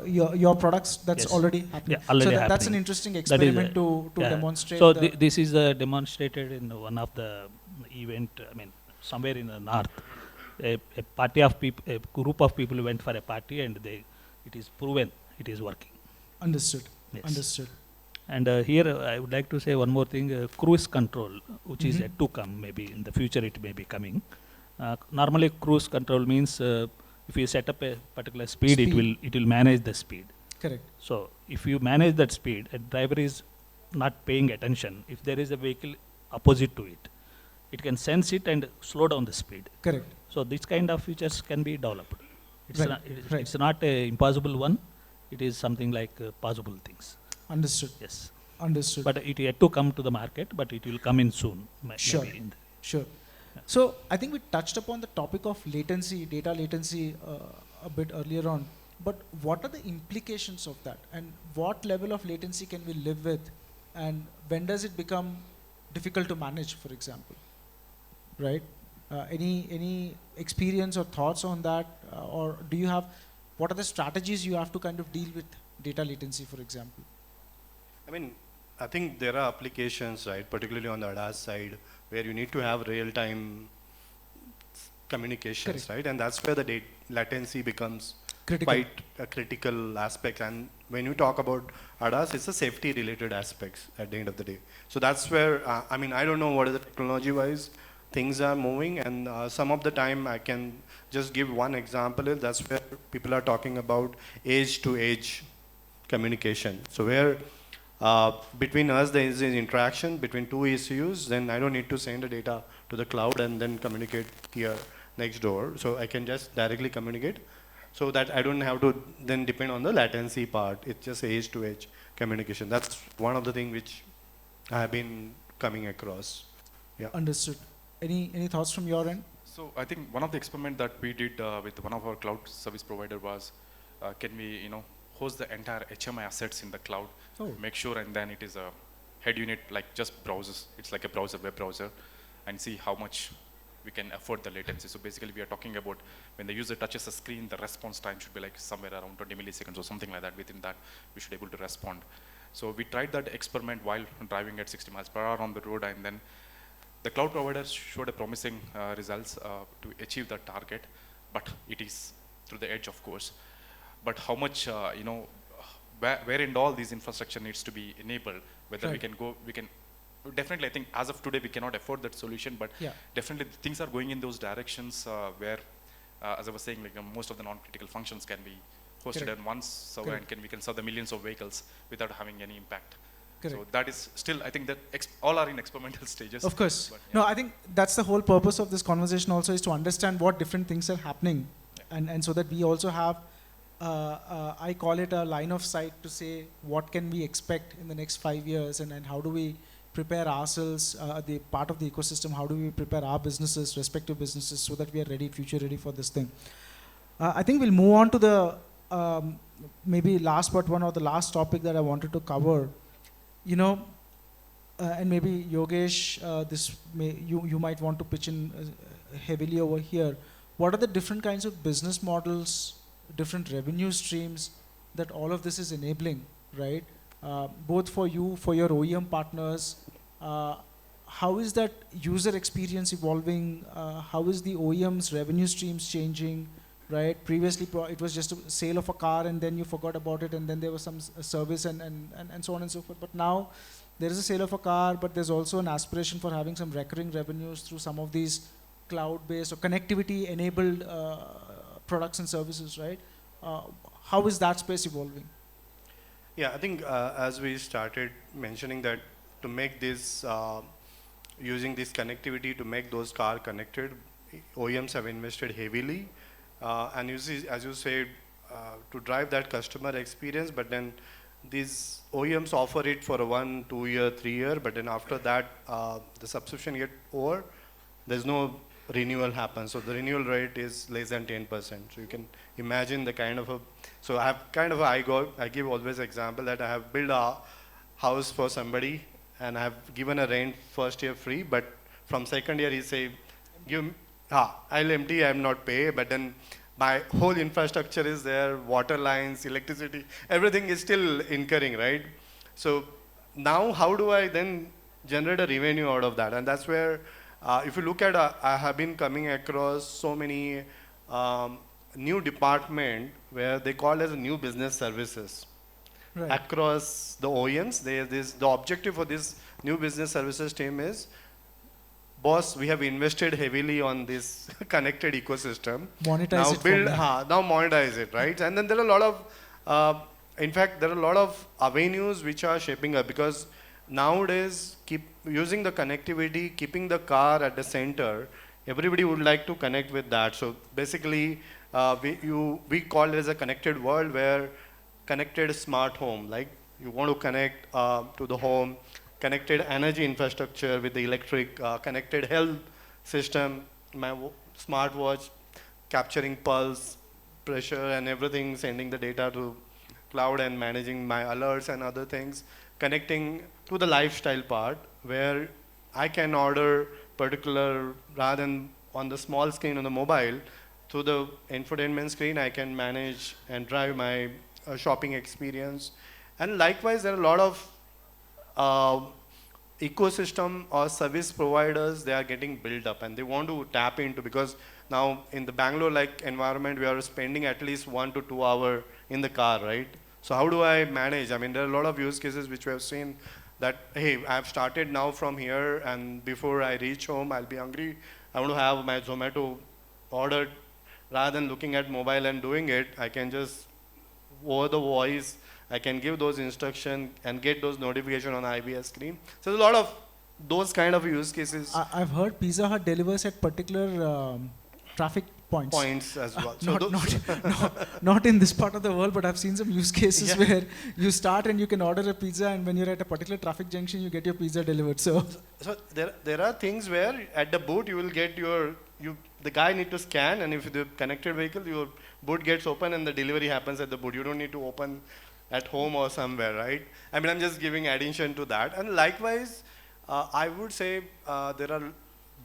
your products, that's already happening. Yeah, already so that's an interesting experiment to demonstrate. So this is demonstrated in one of the event, I mean, somewhere in the north. A party of people, a group of people went for a party, and it is proven it is working. Understood. Yes. Understood. And here I would like to say one more thing, cruise control, which is yet to come, maybe in the future it may be coming. Normally cruise control means if you set up a particular speed, it will manage the speed. Correct. So if you manage that speed, a driver is not paying attention. If there is a vehicle opposite to it, it can sense it and slow down the speed. Correct. So this kind of features can be developed. It's Right. not, Right. it's not a impossible one. It is something like possible things. Understood. Yes. Understood. But it yet to come to the market, but it will come in soon. Sure. Maybe in Sure. So I think we touched upon the topic of latency, data latency a bit earlier on. But what are the implications of that? And what level of latency can we live with? And when does it become difficult to manage, for example? Right? Any experience or thoughts on that? Or do you have, what are the strategies you have to kind of deal with data latency, for example? I mean, I think there are applications, right, particularly on the ADAS side, where you need to have real-time communications, right? And that's where the latency becomes quite a critical aspect. And when you talk about ADAS, it's a safety-related aspects at the end of the day. So that's where, I mean, I don't know what is the technology-wise things are moving, and some of the time I can just give one example. That's where people are talking about edge-to-edge communication. So where between us there is an interaction between two ECUs, then I don't need to send the data to the cloud and then communicate here next door. So I can just directly communicate, so that I don't have to then depend on the latency part. It's just edge-to-edge communication. That's one of the things which I have been coming across. Yeah. Understood. Any thoughts from your end? So I think one of the experiment that we did with one of our cloud service provider was, can we host the entire HMI assets in the cloud, make sure, and then it is a head unit like just browsers. It's like a browser, web browser, and see how much we can afford the latency. So basically we are talking about when the user touches a screen, the response time should be like somewhere around 20 milliseconds or something like that. Within that, we should be able to respond. So we tried that experiment while driving at 60 miles per hour on the road, and then the cloud providers showed a promising results to achieve that target, but it is through the edge, of course. But how much, where in all these infrastructure needs to be enabled, whether we can definitely, I think as of today, we cannot afford that solution, but definitely things are going in those directions where, as I was saying, like most of the non-critical functions can be hosted on one server, and we can serve the millions of vehicles without having any impact. So that is still, I think that all are in experimental stages. Of course. No, I think that's the whole purpose of this conversation also, is to understand what different things are happening. And so that we also have, I call it a line of sight to say what can we expect in the next 5 years, and how do we prepare ourselves, the part of the ecosystem, how do we prepare our businesses, respective businesses, so that we are ready, future ready for this thing. I think we'll move on to the maybe last but one, or the last topic that I wanted to cover. And maybe Yogesh, you might want to pitch in heavily over here. What are the different kinds of business models, different revenue streams that all of this is enabling, right? both for you, for your OEM partners. How is that user experience evolving? How is the OEM's revenue streams changing? Right? Previously, it was just a sale of a car, and then you forgot about it, and then there was some service and so on and so forth. But now there is a sale of a car, but there's also an aspiration for having some recurring revenues through some of these cloud-based or connectivity-enabled products and services, right? How is that space evolving? Yeah, I think as we started mentioning that to make this, using this connectivity to make those cars connected, OEMs have invested heavily. And you see, as you said, to drive that customer experience, but then these OEMs offer it for a 1, 2 year, 3 year, but then after that, the subscription get over, there's no renewal happens. So the renewal rate is less than 10%. So you can imagine the kind of a, so I have kind of I give always example that I have built a house for somebody and I have given a rent first year free, but from second year he say, I'll empty, I'm not pay, but then my whole infrastructure is there, water lines, electricity, everything is still incurring, right? So now how do I then generate a revenue out of that? And that's where, if you look at, I have been coming across so many new department where they call as new business services. Right. Across the OEMs, the objective for this new business services team is, boss, we have invested heavily on this connected ecosystem. Monetize it. Now monetize it, right? And then there are a lot of, in fact, there are a lot of avenues which are shaping up because nowadays, keep using the connectivity, keeping the car at the center, everybody would like to connect with that. So basically, we call it as a connected world where connected smart home, like you want to connect to the home, connected energy infrastructure with the electric, connected health system, my smartwatch capturing pulse, pressure and everything, sending the data to cloud and managing my alerts and other things, connecting to the lifestyle part where I can order particular, rather than on the small screen on the mobile, through the infotainment screen I can manage and drive my shopping experience. And likewise, there are a lot of ecosystem or service providers, they are getting built up and they want to tap into, because now in the Bangalore like environment, we are spending at least 1 to 2 hours in the car, right? So how do I manage? I mean, there are a lot of use cases which we have seen that, hey, I've started now from here and before I reach home, I'll be hungry. I want to have my Zomato ordered. Rather than looking at mobile and doing it, I can just, over the voice, I can give those instructions and get those notifications on IBS screen. So there's a lot of those kind of use cases. I've heard Pizza Hut delivers at particular traffic points As well. So not in this part of the world, but I've seen some use cases where you start and you can order a pizza, and when you're at a particular traffic junction, you get your pizza delivered. So there are things where at the boot you will get the guy need to scan, and if the connected vehicle, your boot gets open and the delivery happens at the boot. You don't need to open at home or somewhere, right? I mean, I'm just giving addition to that. And likewise, I would say there are,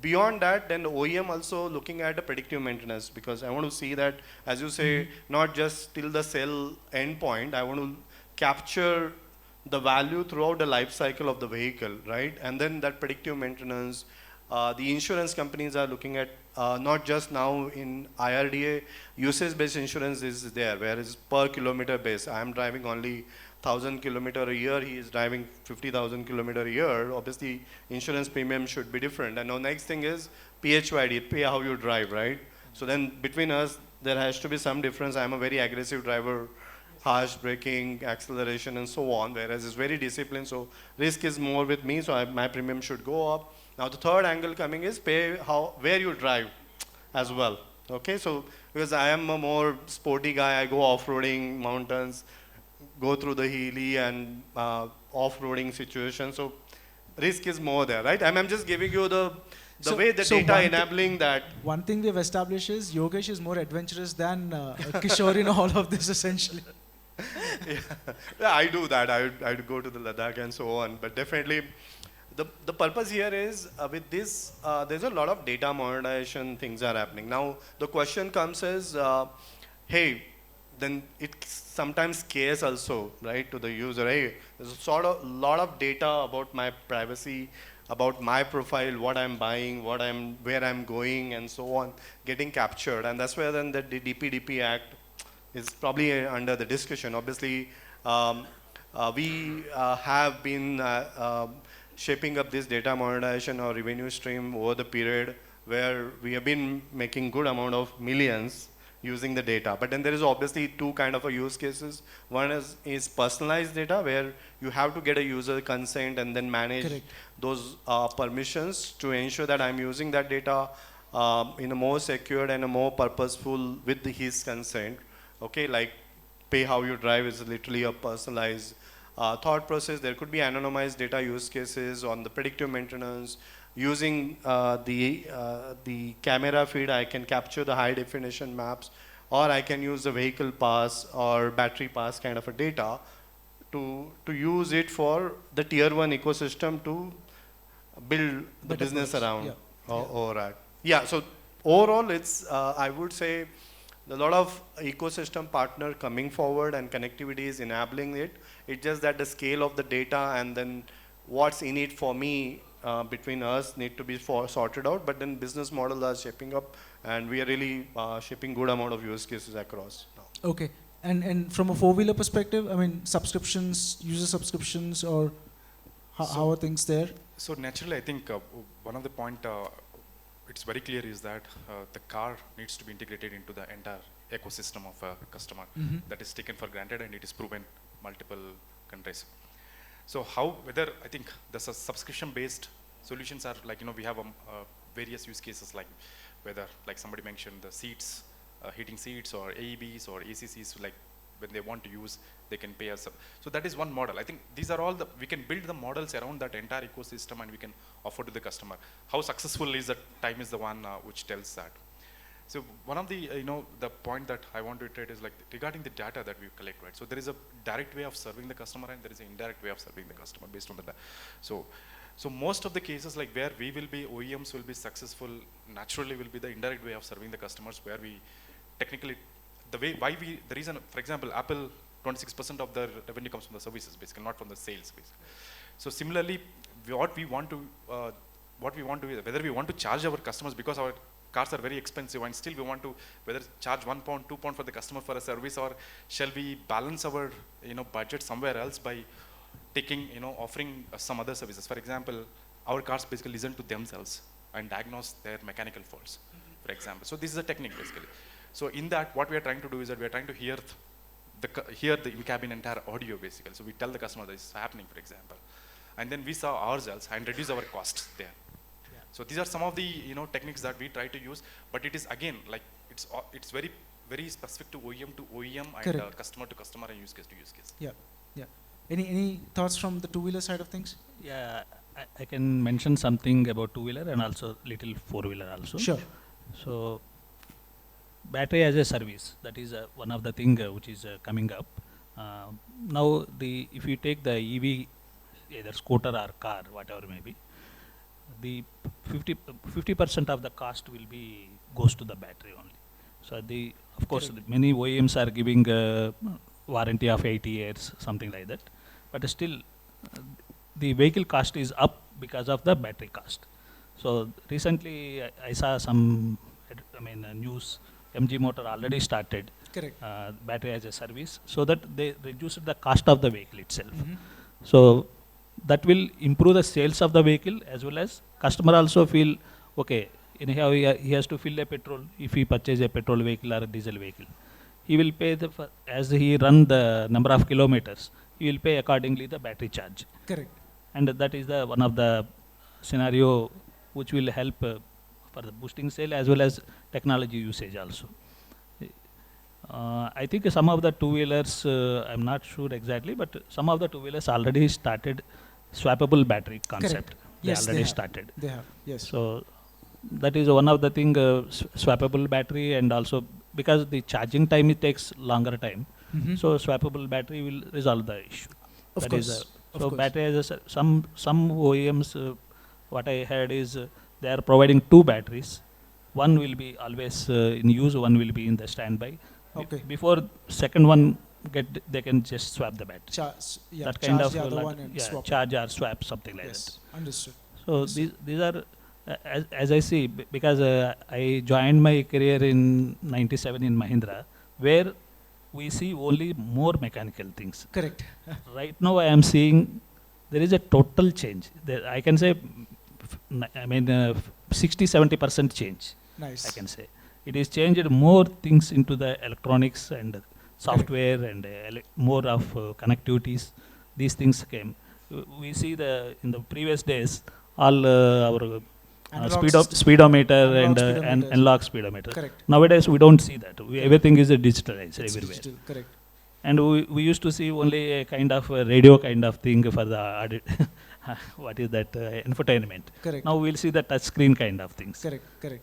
beyond that, then the OEM also looking at the predictive maintenance, because I want to see that, as you say, not just till the sell endpoint, I want to capture the value throughout the life cycle of the vehicle, right? And then that predictive maintenance, the insurance companies are looking at not just now in IRDA, usage-based insurance is there, where it's per kilometer base. I'm driving only 1,000 kilometer a year, he is driving 50,000 kilometer a year. Obviously, insurance premium should be different. And now next thing is PHYD, pay how you drive, right? So then between us, there has to be some difference. I'm a very aggressive driver, harsh braking, acceleration, and so on, whereas it's very disciplined, so risk is more with me, so my premium should go up. Now the third angle coming is pay where you drive as well. Okay, so because I am a more sporty guy, I go off-roading mountains, go through the hilly and off-roading situation, so risk is more there, right? I'm just giving you the way the data enabling that. One thing we have established is Yogesh is more adventurous than Kishore in all of this essentially. Yeah, I do that. I go to the Ladakh and so on, but definitely the purpose here is with this, there's a lot of data monetization things are happening. Now the question comes is, hey, then it sometimes scares also, right, to the user. Hey, there's a sort of lot of data about my privacy, about my profile, what I'm buying, where I'm going, and so on, getting captured. And that's where then the DPDP Act is probably under the discussion. Obviously, we have been shaping up this data monetization or revenue stream over the period where we have been making good amount of millions using the data. But then there is obviously two kind of a use cases. One is personalized data, where you have to get a user consent and then manage Correct. those permissions to ensure that I'm using that data in a more secured and a more purposeful with his consent. Okay, like pay how you drive is literally a personalized thought process. There could be anonymized data use cases on the predictive maintenance. Using the camera feed, I can capture the high definition maps, or I can use the vehicle pass or battery pass kind of a data to use it for the tier 1 ecosystem to build the Better business products. around. Yeah. Or yeah, so overall it's, I would say, a lot of ecosystem partner coming forward and connectivity is enabling it. It's just that the scale of the data and then what's in it for me between us need to be sorted out, but then business models are shaping up and we are really shaping good amount of use cases across now. Okay. And from a four-wheeler perspective, I mean, subscriptions, user subscriptions, or how are things there? So naturally, I think one of the point it's very clear is that the car needs to be integrated into the entire ecosystem of a customer. That is taken for granted, and it is proven multiple countries. So whether I think the subscription-based solutions are like, we have various use cases, like whether, like somebody mentioned, the seats, heating seats, or AEBs or ACCs, like when they want to use, they can pay us. So that is one model. I think these are all we can build the models around that entire ecosystem, and we can offer to the customer. How successful is that? Time is the one which tells that. So one of the, the point that I want to iterate is like regarding the data that we collect, right? So there is a direct way of serving the customer, and there is an indirect way of serving the customer based on the data. So most of the cases, like where we will be, OEMs will be successful, naturally will be the indirect way of serving the customers, where we technically, the reason, for example, Apple, 26% of their revenue comes from the services, basically, not from the sales, basically. So similarly, what we want to is, whether we want to charge our customers, because our cars are very expensive, and still we want to whether charge 1 pound, 2 pound for the customer for a service, or shall we balance our budget somewhere else by taking offering some other services. For example, our cars basically listen to themselves and diagnose their mechanical faults, for example. So this is a technique basically. So in that, what we are trying to do is that we are trying to hear the in-cabin entire audio basically. So we tell the customer this is happening, for example, and then we saw ourselves and reduce our costs there. So these are some of the techniques that we try to use, but it is again like it's very very specific to OEM to OEM and customer to customer and use case to use case. Yeah, yeah. Any thoughts from the two-wheeler side of things? Yeah, I can mention something about two-wheeler and also little four-wheeler also. Sure. So battery as a service, that is one of the thing which is coming up. Now if you take the EV, either scooter or car, whatever may be, the 50% of the cost will be goes to the battery only. So of course many OEMs are giving warranty of 80 years, something like that, but still the vehicle cost is up because of the battery cost. So recently I saw some news, MG Motor already started battery as a service, so that they reduced the cost of the vehicle itself. So that will improve the sales of the vehicle, as well as customer also feel okay. Anyhow, he has to fill a petrol. If he purchase a petrol vehicle or a diesel vehicle, he will pay as he run the number of kilometers, he will pay accordingly the battery charge. Correct. And that is the one of the scenario which will help for the boosting sale as well as technology usage also. I think some of the two-wheelers, I'm not sure exactly, but some of the two-wheelers already started swappable battery concept. Correct. They Yes, already they have. started. They have, yes. So that is one of the thing, swappable battery, and also because the charging time, it takes longer time. So swappable battery will resolve the issue. Of That course. is Of so course. battery as a some OEMs, what I heard is they are providing two batteries. One will be always in use, one will be in the standby. Okay. Before second one they can just swap the battery. Yeah, That kind charge of the other one and swap. charge or swap, something like Yes, that. understood. So Understood. these are, as I see, because I joined my career in '97 in Mahindra, where we see only more mechanical things. Correct. Right now, I am seeing there is a total change. There, I can say, 60-70% change. Nice. I can say it is changed more things into the electronics and software and more of connectivities. These things came. We see in the previous days all our speedometer and analog speedometer. Correct. Nowadays we don't see that. Everything is digitalized everywhere. Digital. Correct. And we used to see only a kind of a radio kind of thing for the audit. What is that? Infotainment. Correct. Now we'll see the touch screen kind of things. Correct. Correct.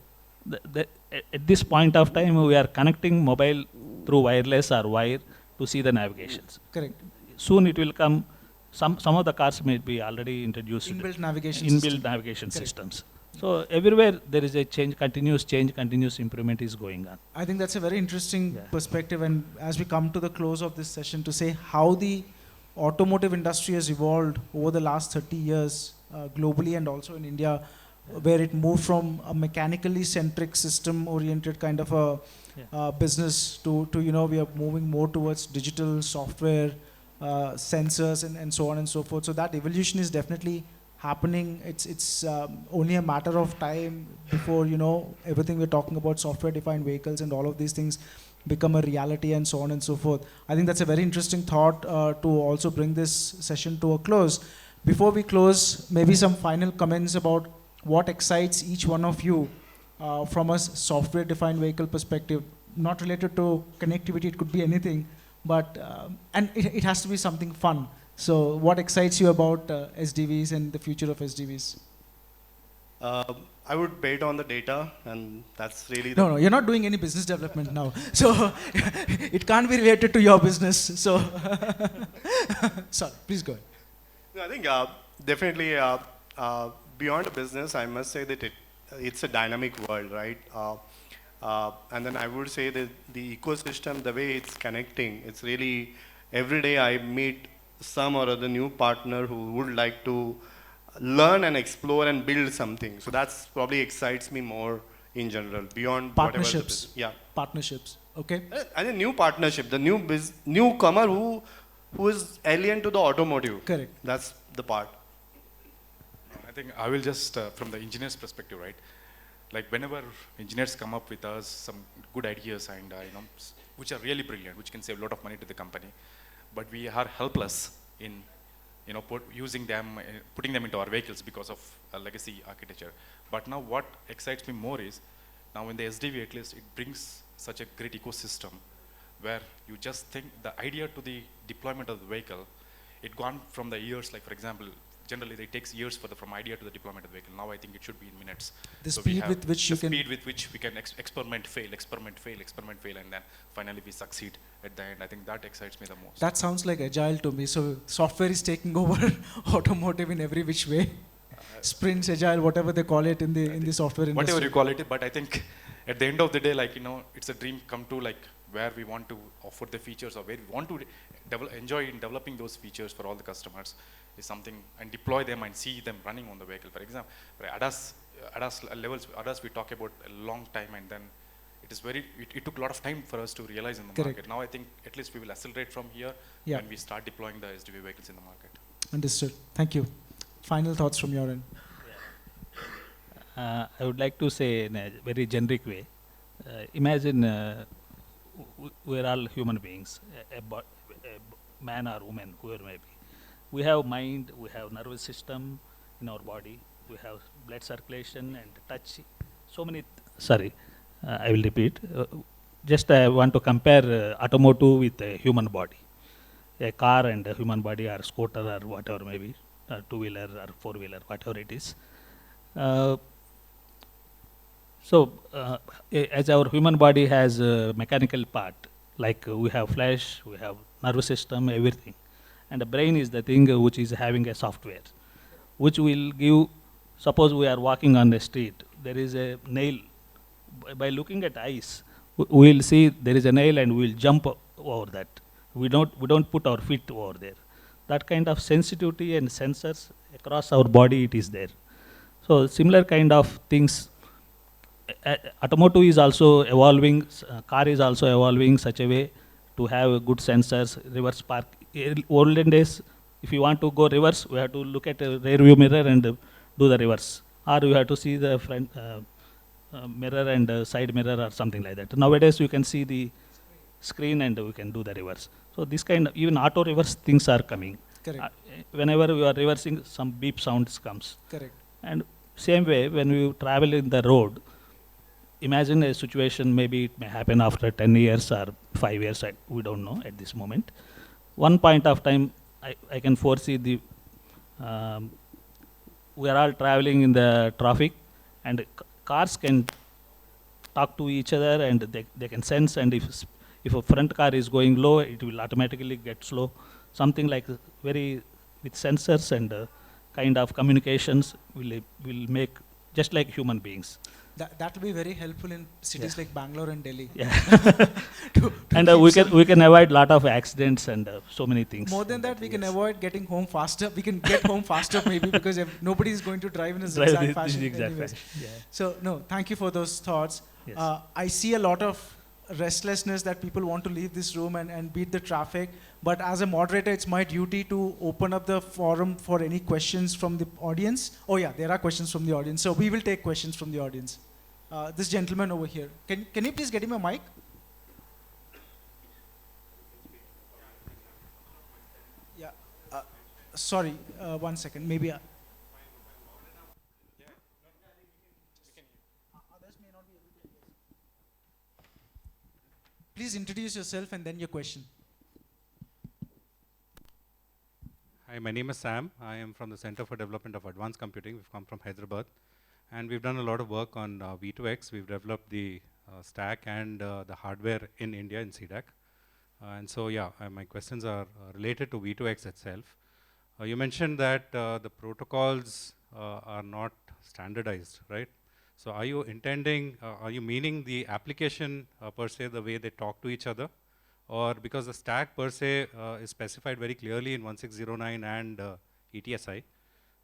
At this point of time, we are connecting mobile through wireless or wire to see the navigations. Correct. Soon it will come. Some of the cars may be already introduced. Inbuilt navigation navigation Correct. systems. So everywhere there is a change, continuous improvement is going on. I think that's a very interesting perspective, and as we come to the close of this session, to say how the automotive industry has evolved over the last 30 years globally and also in India, where it moved from a mechanically centric system oriented kind of a business to we are moving more towards digital software, sensors and so on and so forth. So that evolution is definitely happening. It's only a matter of time before everything we're talking about, software defined vehicles and all of these things, become a reality and so on and so forth. I think that's a very interesting thought to also bring this session to a close. Before we close, maybe some final comments about what excites each one of you from a software defined vehicle perspective, not related to connectivity, it could be anything, but and it has to be something fun. So what excites you about SDVs and the future of SDVs? I would bet on the data, and that's really No, you're not doing any business development now. So it can't be related to your business. So sorry, please go ahead. No, I think definitely beyond a business, I must say that it's a dynamic world, right? And then I would say that the ecosystem, the way it's connecting, it's really, every day I meet some or other new partner who would like to learn and explore and build something. So that's probably excites me more in general, beyond partnerships. Yeah. Partnerships. Okay. I think new partnership, the newcomer who is alien to the automotive. Correct. That's the part. I think I will just, from the engineer's perspective, right? Like whenever engineers come up with us some good ideas and which are really brilliant, which can save a lot of money to the company, but we are helpless in using them, putting them into our vehicles because of a legacy architecture. But now what excites me more is, now in the SDV at least, it brings such a great ecosystem where you just think the idea to the deployment of the vehicle, it gone from the years, like for example, generally it takes years from idea to the deployment of the vehicle. Now I think it should be in minutes. The so speed with which you can... The speed with which we can experiment, fail, and then finally we succeed at the end. I think that excites me the most. That sounds like agile to me. So software is taking over automotive in every which way. Sprints, agile, whatever they call it in the software industry. Whatever you call it, but I think at the end of the day, it's a dream come true, where we want to offer the features or where we want to enjoy in developing those features for all the customers is something, and deploy them and see them running on the vehicle. For example, for ADAS levels, ADAS we talk about a long time, and then it took a lot of time for us to realize in the market. Now I think at least we will accelerate from here when we start deploying the SDV vehicles in the market. Understood. Thank you. Final thoughts from your end. I would like to say in a very generic way, imagine we're all human beings, a man or woman, whoever may be. We have mind, we have nervous system in our body, we have blood circulation and touch. So many, I will repeat. Just I want to compare automotive with a human body. A car and a human body, or scooter or whatever may be, two-wheeler or four-wheeler, whatever it is. As our human body has a mechanical part, like we have flesh, we have nervous system, everything. And the brain is the thing which is having a software, which will give, suppose we are walking on the street, there is a nail. By looking at eyes, we will see there is a nail and we will jump over that. We don't put our feet over there. That kind of sensitivity and sensors across our body, it is there. So similar kind of things. Automotive is also evolving, car is also evolving such a way to have good sensors, reverse park. Olden days, if you want to go reverse, we have to look at a rear view mirror and do the reverse. Or you have to see the front mirror and side mirror or something like that. Nowadays, you can see the screen and we can do the reverse. So this kind of, even auto reverse things are coming. Correct. Whenever you are reversing, some beep sounds comes. Correct. And same way, when you travel in the road, imagine a situation, maybe it may happen after 10 years or 5 years, we don't know at this moment. One point of time, I can foresee we are all traveling in the traffic and cars can talk to each other and they can sense, and if a front car is going low, it will automatically get slow. Something like very with sensors and kind of communications will make just like human beings. That will be very helpful in cities like Bangalore and Delhi. Yeah. And we can avoid lot of accidents and so many things. More than that, we can avoid getting home faster. We can get home faster maybe because nobody is going to drive in a zigzag fashion. Anyways. Yeah. So no, thank you for those thoughts. Yes. I see a lot of restlessness that people want to leave this room and beat the traffic. But as a moderator, it's my duty to open up the forum for any questions from the audience. Oh yeah, there are questions from the audience. So we will take questions from the audience. This gentleman over here. Can you please get him a mic? Yeah. Sorry, 1 second. Maybe. Please introduce yourself and then your question. Hi, my name is Sam. I am from the Center for Development of Advanced Computing. We've come from Hyderabad. And we've done a lot of work on V2X. We've developed the stack and the hardware in India in CDAC. And so, yeah, my questions are related to V2X itself. You mentioned that the protocols are not standardized, right? So are you intending, are you meaning the application per se, the way they talk to each other? Or because the stack per se is specified very clearly in 1609 and ETSI.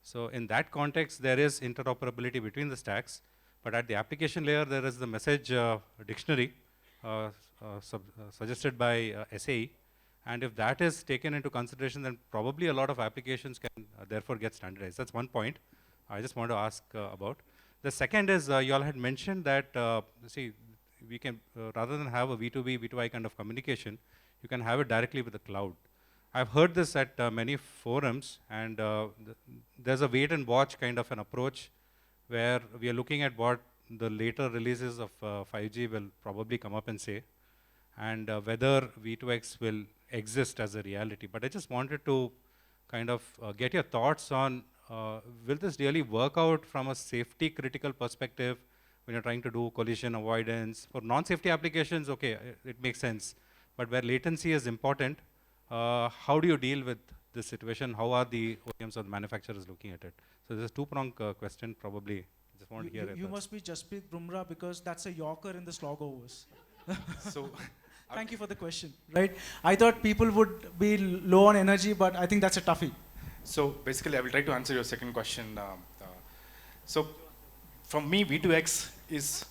So in that context, there is interoperability between the stacks. But at the application layer, there is the message dictionary suggested by SAE. And if that is taken into consideration, then probably a lot of applications can therefore get standardized. That's one point I just want to ask about. The second is you all had mentioned that, see, we can, rather than have a V2B, V2I kind of communication, you can have it directly with the cloud. I've heard this at many forums, and there's a wait and watch kind of an approach where we are looking at what the later releases of 5G will probably come up and say, and whether V2X will exist as a reality. But I just wanted to kind of get your thoughts on, will this really work out from a safety critical perspective when you're trying to do collision avoidance? For non-safety applications, okay, it makes sense. But where latency is important, how do you deal with this situation? How are the OEMs or the manufacturers looking at it? So this is a two-pronged question, probably. Just want to hear it. You must be Jasprit Bumrah because that's a Yorker in the slog overs. So, thank you for the question. Right? I thought people would be low on energy, but I think that's a toughie. So basically, I will try to answer your second question. So from me, V2X is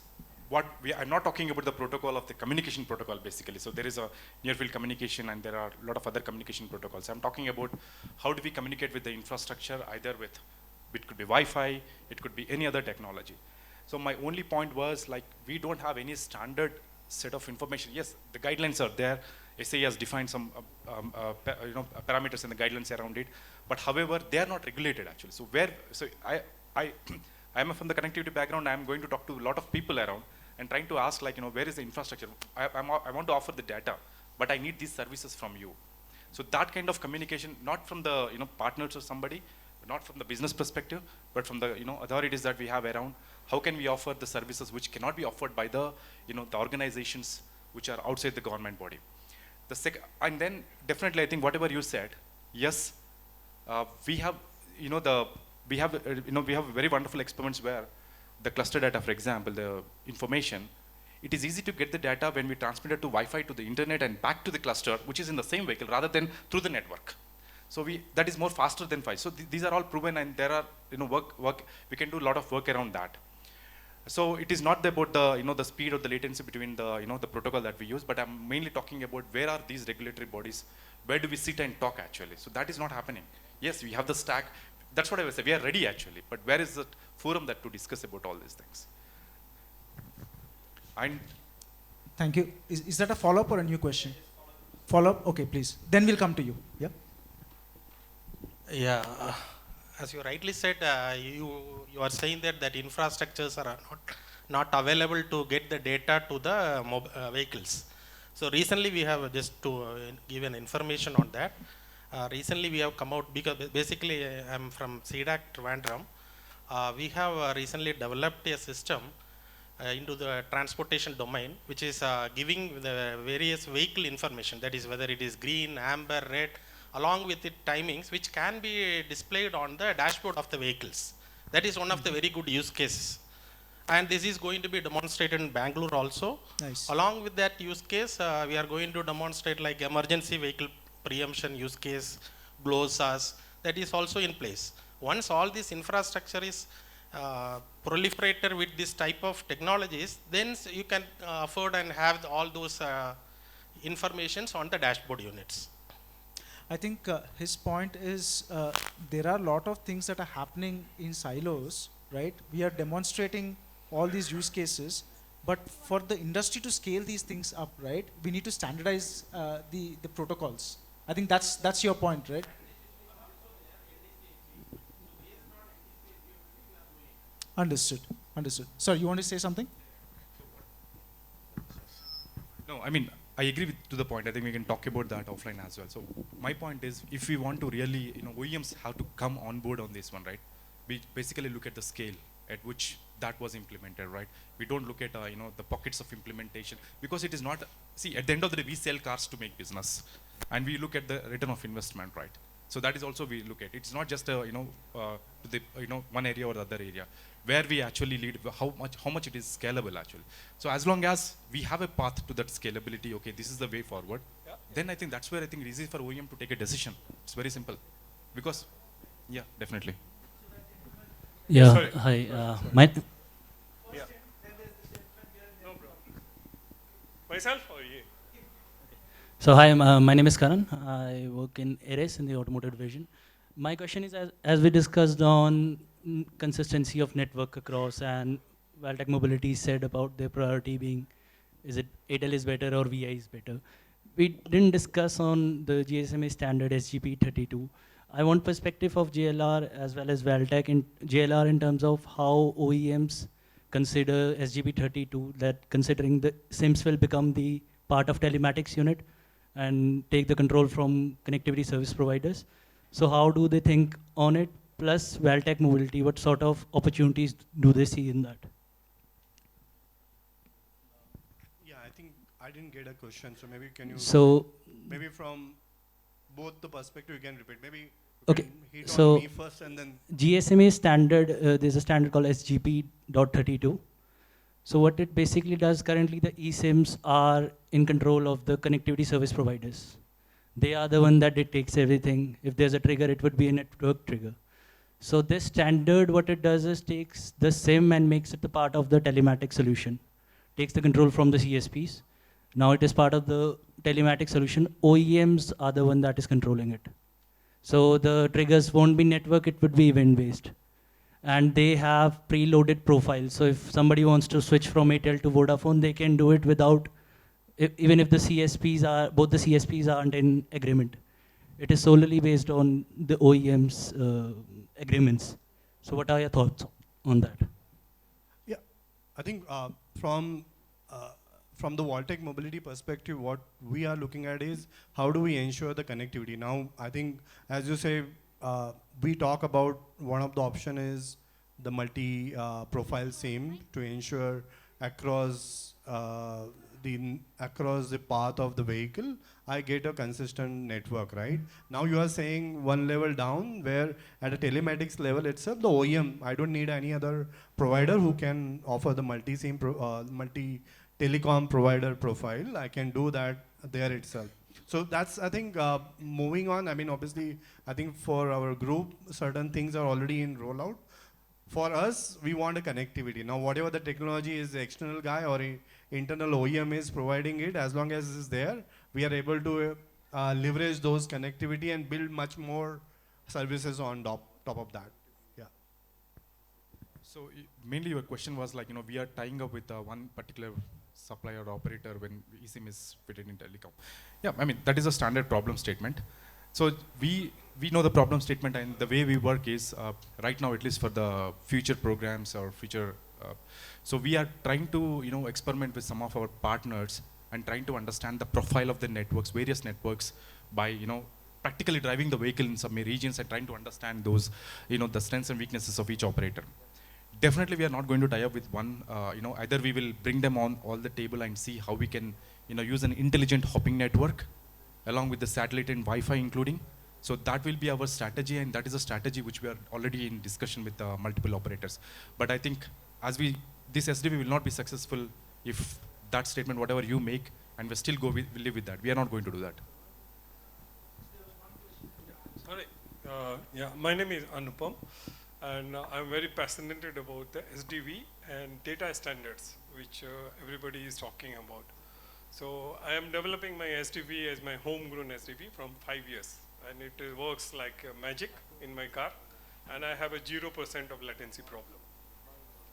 what I'm not talking about the protocol of the communication protocol, basically. So there is a near-field communication, and there are a lot of other communication protocols. I'm talking about how do we communicate with the infrastructure, either with, it could be Wi-Fi, it could be any other technology. So my only point was, like, we don't have any standard set of information. Yes, the guidelines are there. SAE has defined some parameters and the guidelines around it. But however, they are not regulated actually. So I am from the connectivity background. I am going to talk to a lot of people around and trying to ask, like, where is the infrastructure? I want to offer the data, but I need these services from you. So that kind of communication, not from the partners or somebody, not from the business perspective, but from the authorities that we have around. How can we offer the services which cannot be offered by the the organizations which are outside the government body? And then definitely I think whatever you said, yes, we have we have very wonderful experiments where the cluster data, for example, the information, it is easy to get the data when we transmit it to Wi-Fi to the internet and back to the cluster, which is in the same vehicle, rather than through the network. So that is more faster than 5. So these are all proven, and there are, we can do a lot of work around that. So it is not about the, the speed or the latency between the, the protocol that we use, but I'm mainly talking about where are these regulatory bodies, where do we sit and talk actually. So that is not happening. Yes, we have the stack. That's what I was saying, we are ready actually, but where is the forum that to discuss about all these things? And Thank you. Is that a follow-up or a new question? Follow-up? Okay, please. Then we'll come to you. Yeah. Yeah, as you rightly said, you are saying that infrastructures are not available to get the data to the vehicles. So recently we have, just to give an information on that, recently we have come out, because basically I'm from CDAC Trivandrum. We have recently developed a system into the transportation domain, which is giving the various vehicle information, that is whether it is green, amber, red, along with the timings, which can be displayed on the dashboard of the vehicles. That is one of the very good use cases. And this is going to be demonstrated in Bangalore also. Nice. Along with that use case, we are going to demonstrate like emergency vehicle preemption use case, GLOSAS, that is also in place. Once all this infrastructure is proliferated with this type of technologies, then you can afford and have all those informations on the dashboard units. I think his point is there are a lot of things that are happening in silos, right? We are demonstrating all these use cases, but for the industry to scale these things up, right, we need to standardize the protocols. I think that's your point, right? Understood. Understood. Sorry, you want to say something? no, I mean, I agree to the point. I think we can talk about that offline as well. So my point is, if we want to really, OEMs have to come on board on this one, right? We basically look at the scale at which that was implemented, right? We don't look at, the pockets of implementation, because it is not, see, at the end of the day, we sell cars to make business, and we look at the return of investment, right? So that is also we look at. It's not just to the one area or the other area, where we actually lead, how much it is scalable actually. So as long as we have a path to that scalability, okay, this is the way forward, then I think that's where I think it's easy for OEM to take a decision. It's very simple, because, yeah, definitely. Yeah, Sorry. hi. My Myself or you? So hi, my name is Karan. I work in ARAI in the automotive division. My question is, as we discussed on consistency of network across, and Valtech Mobility said about their priority being, is it ATEL is better or VI is better? We didn't discuss on the GSMA standard SGP32. I want perspective of JLR as well as Valtech in JLR in terms of how OEMs consider SGP32, that considering the SIMs will become the part of telematics unit and take the control from connectivity service providers. So how do they think on it? Plus Valtech Mobility, what sort of opportunities do they see in that? Yeah, I think I didn't get a question, so maybe can you, So maybe from both the perspective you can repeat. Maybe you Okay, can hit so on me first and then. GSMA standard, there's a standard called SGP.32. So what it basically does currently, the eSIMs are in control of the connectivity service providers. They are the one that dictates everything. If there's a trigger, it would be a network trigger. So this standard, what it does is takes the SIM and makes it the part of the telematic solution. Takes the control from the CSPs. Now it is part of the telematic solution. OEMs are the one that is controlling it. So the triggers won't be network, it would be event-based. And they have preloaded profiles. So if somebody wants to switch from Airtel to Vodafone, they can do it without, even if the CSPs are, both the CSPs aren't in agreement. It is solely based on the OEM's agreements. So what are your thoughts on that? Yeah, I think from the Valtech mobility perspective, what we are looking at is how do we ensure the connectivity. Now, I think, as you say, we talk about one of the option is the multi-profile SIM to ensure across the path of the vehicle, I get a consistent network, right? Now you are saying one level down, where at a telematics level itself, the OEM, I don't need any other provider who can offer the multi-SIM, multi telecom provider profile, I can do that there itself. So that's, I think, moving on. I mean, obviously, I think for our group, certain things are already in rollout. For us, we want a connectivity. Now, whatever the technology is, the external guy or internal OEM is providing it, as long as it's there, we are able to leverage those connectivity and build much more services on top of that. Yeah. So mainly your question was like, we are tying up with one particular supplier or operator when eSIM is fitted in telecom. Yeah, I mean, that is a standard problem statement. So we know the problem statement, and the way we work is, right now, at least for the future programs or future, so we are trying to, experiment with some of our partners and trying to understand the profile of the networks, various networks, by, practically driving the vehicle in some regions and trying to understand those, the strengths and weaknesses of each operator. Definitely, we are not going to tie up with one, either we will bring them on all the table and see how we can, use an intelligent hopping network along with the satellite and Wi-Fi including. So that will be our strategy, and that is a strategy which we are already in discussion with multiple operators. But I think this SDV will not be successful if that statement, whatever you make, and we still we'll live with that. We are not going to do that. Sorry. Yeah, my name is Anupam, and I'm very passionate about the SDV and data standards, which everybody is talking about. So I am developing my SDV as my homegrown SDV from 5 years, and it works like magic in my car, and I have a 0% of latency problem.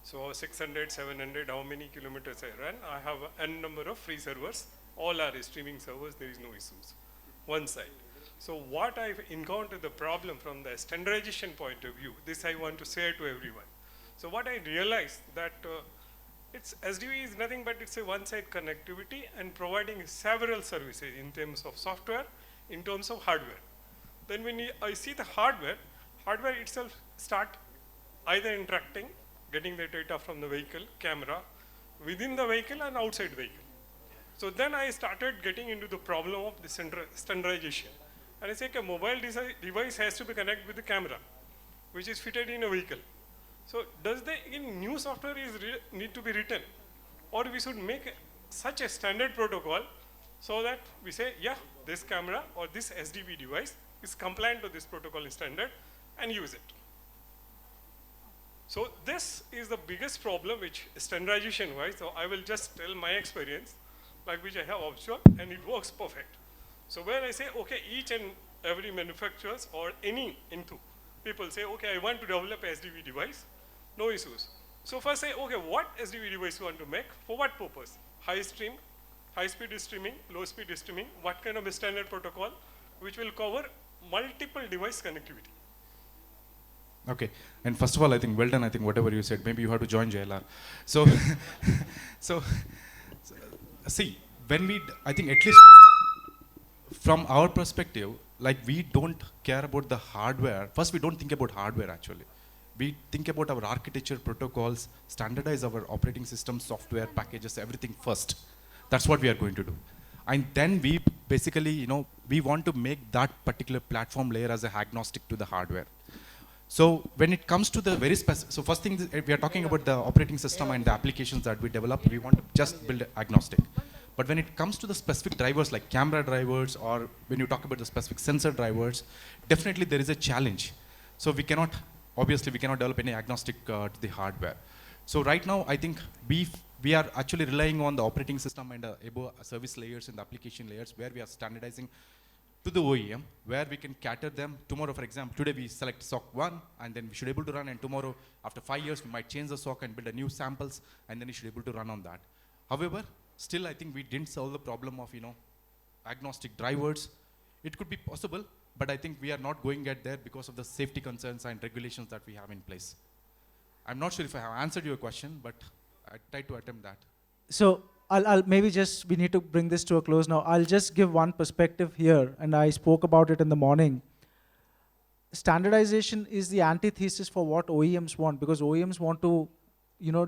So 600, 700, how many kilometers I run, I have n number of free servers, all are streaming servers, there is no issues, one side. So what I've encountered the problem from the standardization point of view, this I want to share to everyone. So what I realized that it's SDV is nothing but it's a one-side connectivity and providing several services in terms of software, in terms of hardware. Then when I see the hardware itself start either interacting, getting the data from the vehicle, camera, within the vehicle and outside vehicle. So then I started getting into the problem of the standardization. And I say a mobile device has to be connected with the camera, which is fitted in a vehicle. So does the new software need to be written? Or we should make such a standard protocol so that we say, yeah, this camera or this SDV device is compliant to this protocol standard and use it. So this is the biggest problem which standardization wise, so I will just tell my experience, like which I have observed, and it works perfect. So when I say, okay, each and every manufacturers or any into people say, okay, I want to develop a SDV device, no issues. So first say, okay, what SDV device you want to make, for what purpose? High speed streaming, low speed streaming, what kind of a standard protocol, which will cover multiple device connectivity. Okay, and first of all, I think well done. I think whatever you said, maybe you have to join JLR. So, see, when I think at least from our perspective, like we don't care about the hardware. First, we don't think about hardware actually. We think about our architecture, protocols, standardize our operating system, software, packages, everything first. That's what we are going to do. And then we basically, we want to make that particular platform layer as a agnostic to the hardware. So when it comes to the very specific, so first thing, we are talking about the operating system and the applications that we develop, we want to just build agnostic. But when it comes to the specific drivers like camera drivers, or when you talk about the specific sensor drivers, definitely there is a challenge. So we cannot, obviously we cannot develop any agnostic to the hardware. So right now, I think we are actually relying on the operating system and service layers and the application layers where we are standardizing to the OEM, where we can cater them. Tomorrow, for example, today we select SOC 1, and then we should be able to run, and tomorrow, after 5 years, we might change the SOC and build a new samples, and then we should be able to run on that. However, still I think we didn't solve the problem of, agnostic drivers. It could be possible, but I think we are not going at there because of the safety concerns and regulations that we have in place. I'm not sure if I have answered your question, but I tried to attempt that. So I'll maybe just, we need to bring this to a close now. I'll just give one perspective here, and I spoke about it in the morning. Standardization is the antithesis for what OEMs want, because OEMs want to,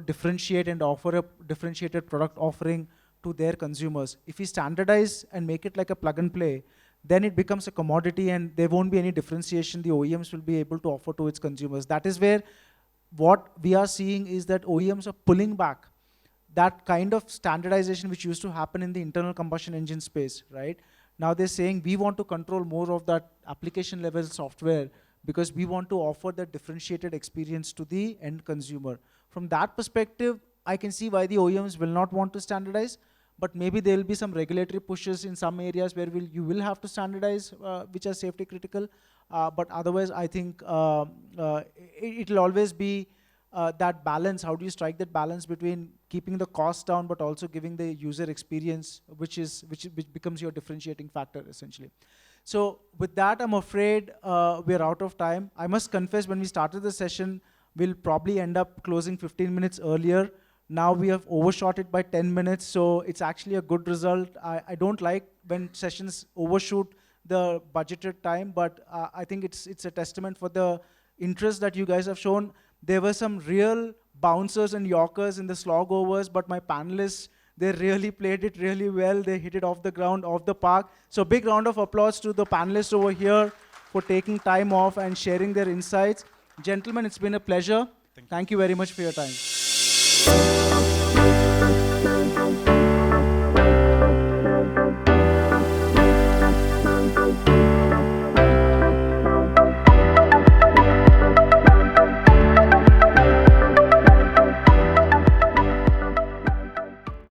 differentiate and offer a differentiated product offering to their consumers. If we standardize and make it like a plug and play, then it becomes a commodity and there won't be any differentiation the OEMs will be able to offer to its consumers. That is where what we are seeing is that OEMs are pulling back that kind of standardization which used to happen in the internal combustion engine space, right? Now they're saying we want to control more of that application level software because we want to offer that differentiated experience to the end consumer. From that perspective, I can see why the OEMs will not want to standardize, but maybe there will be some regulatory pushes in some areas where you will have to standardize, which are safety critical. But otherwise, I think it will always be that balance. How do you strike that balance between keeping the cost down, but also giving the user experience, which becomes your differentiating factor, essentially. So with that, I'm afraid we're out of time. I must confess, when we started the session, we'll probably end up closing 15 minutes earlier. Now we have overshot it by 10 minutes, so it's actually a good result. I don't like when sessions overshoot the budgeted time, but I think it's a testament for the interest that you guys have shown. There were some real bouncers and yorkers in the slog overs, but my panelists, they really played it really well. They hit it off the ground, off the park. So big round of applause to the panelists over here for taking time off and sharing their insights. Gentlemen, it's been a pleasure. Thank you very much for your time.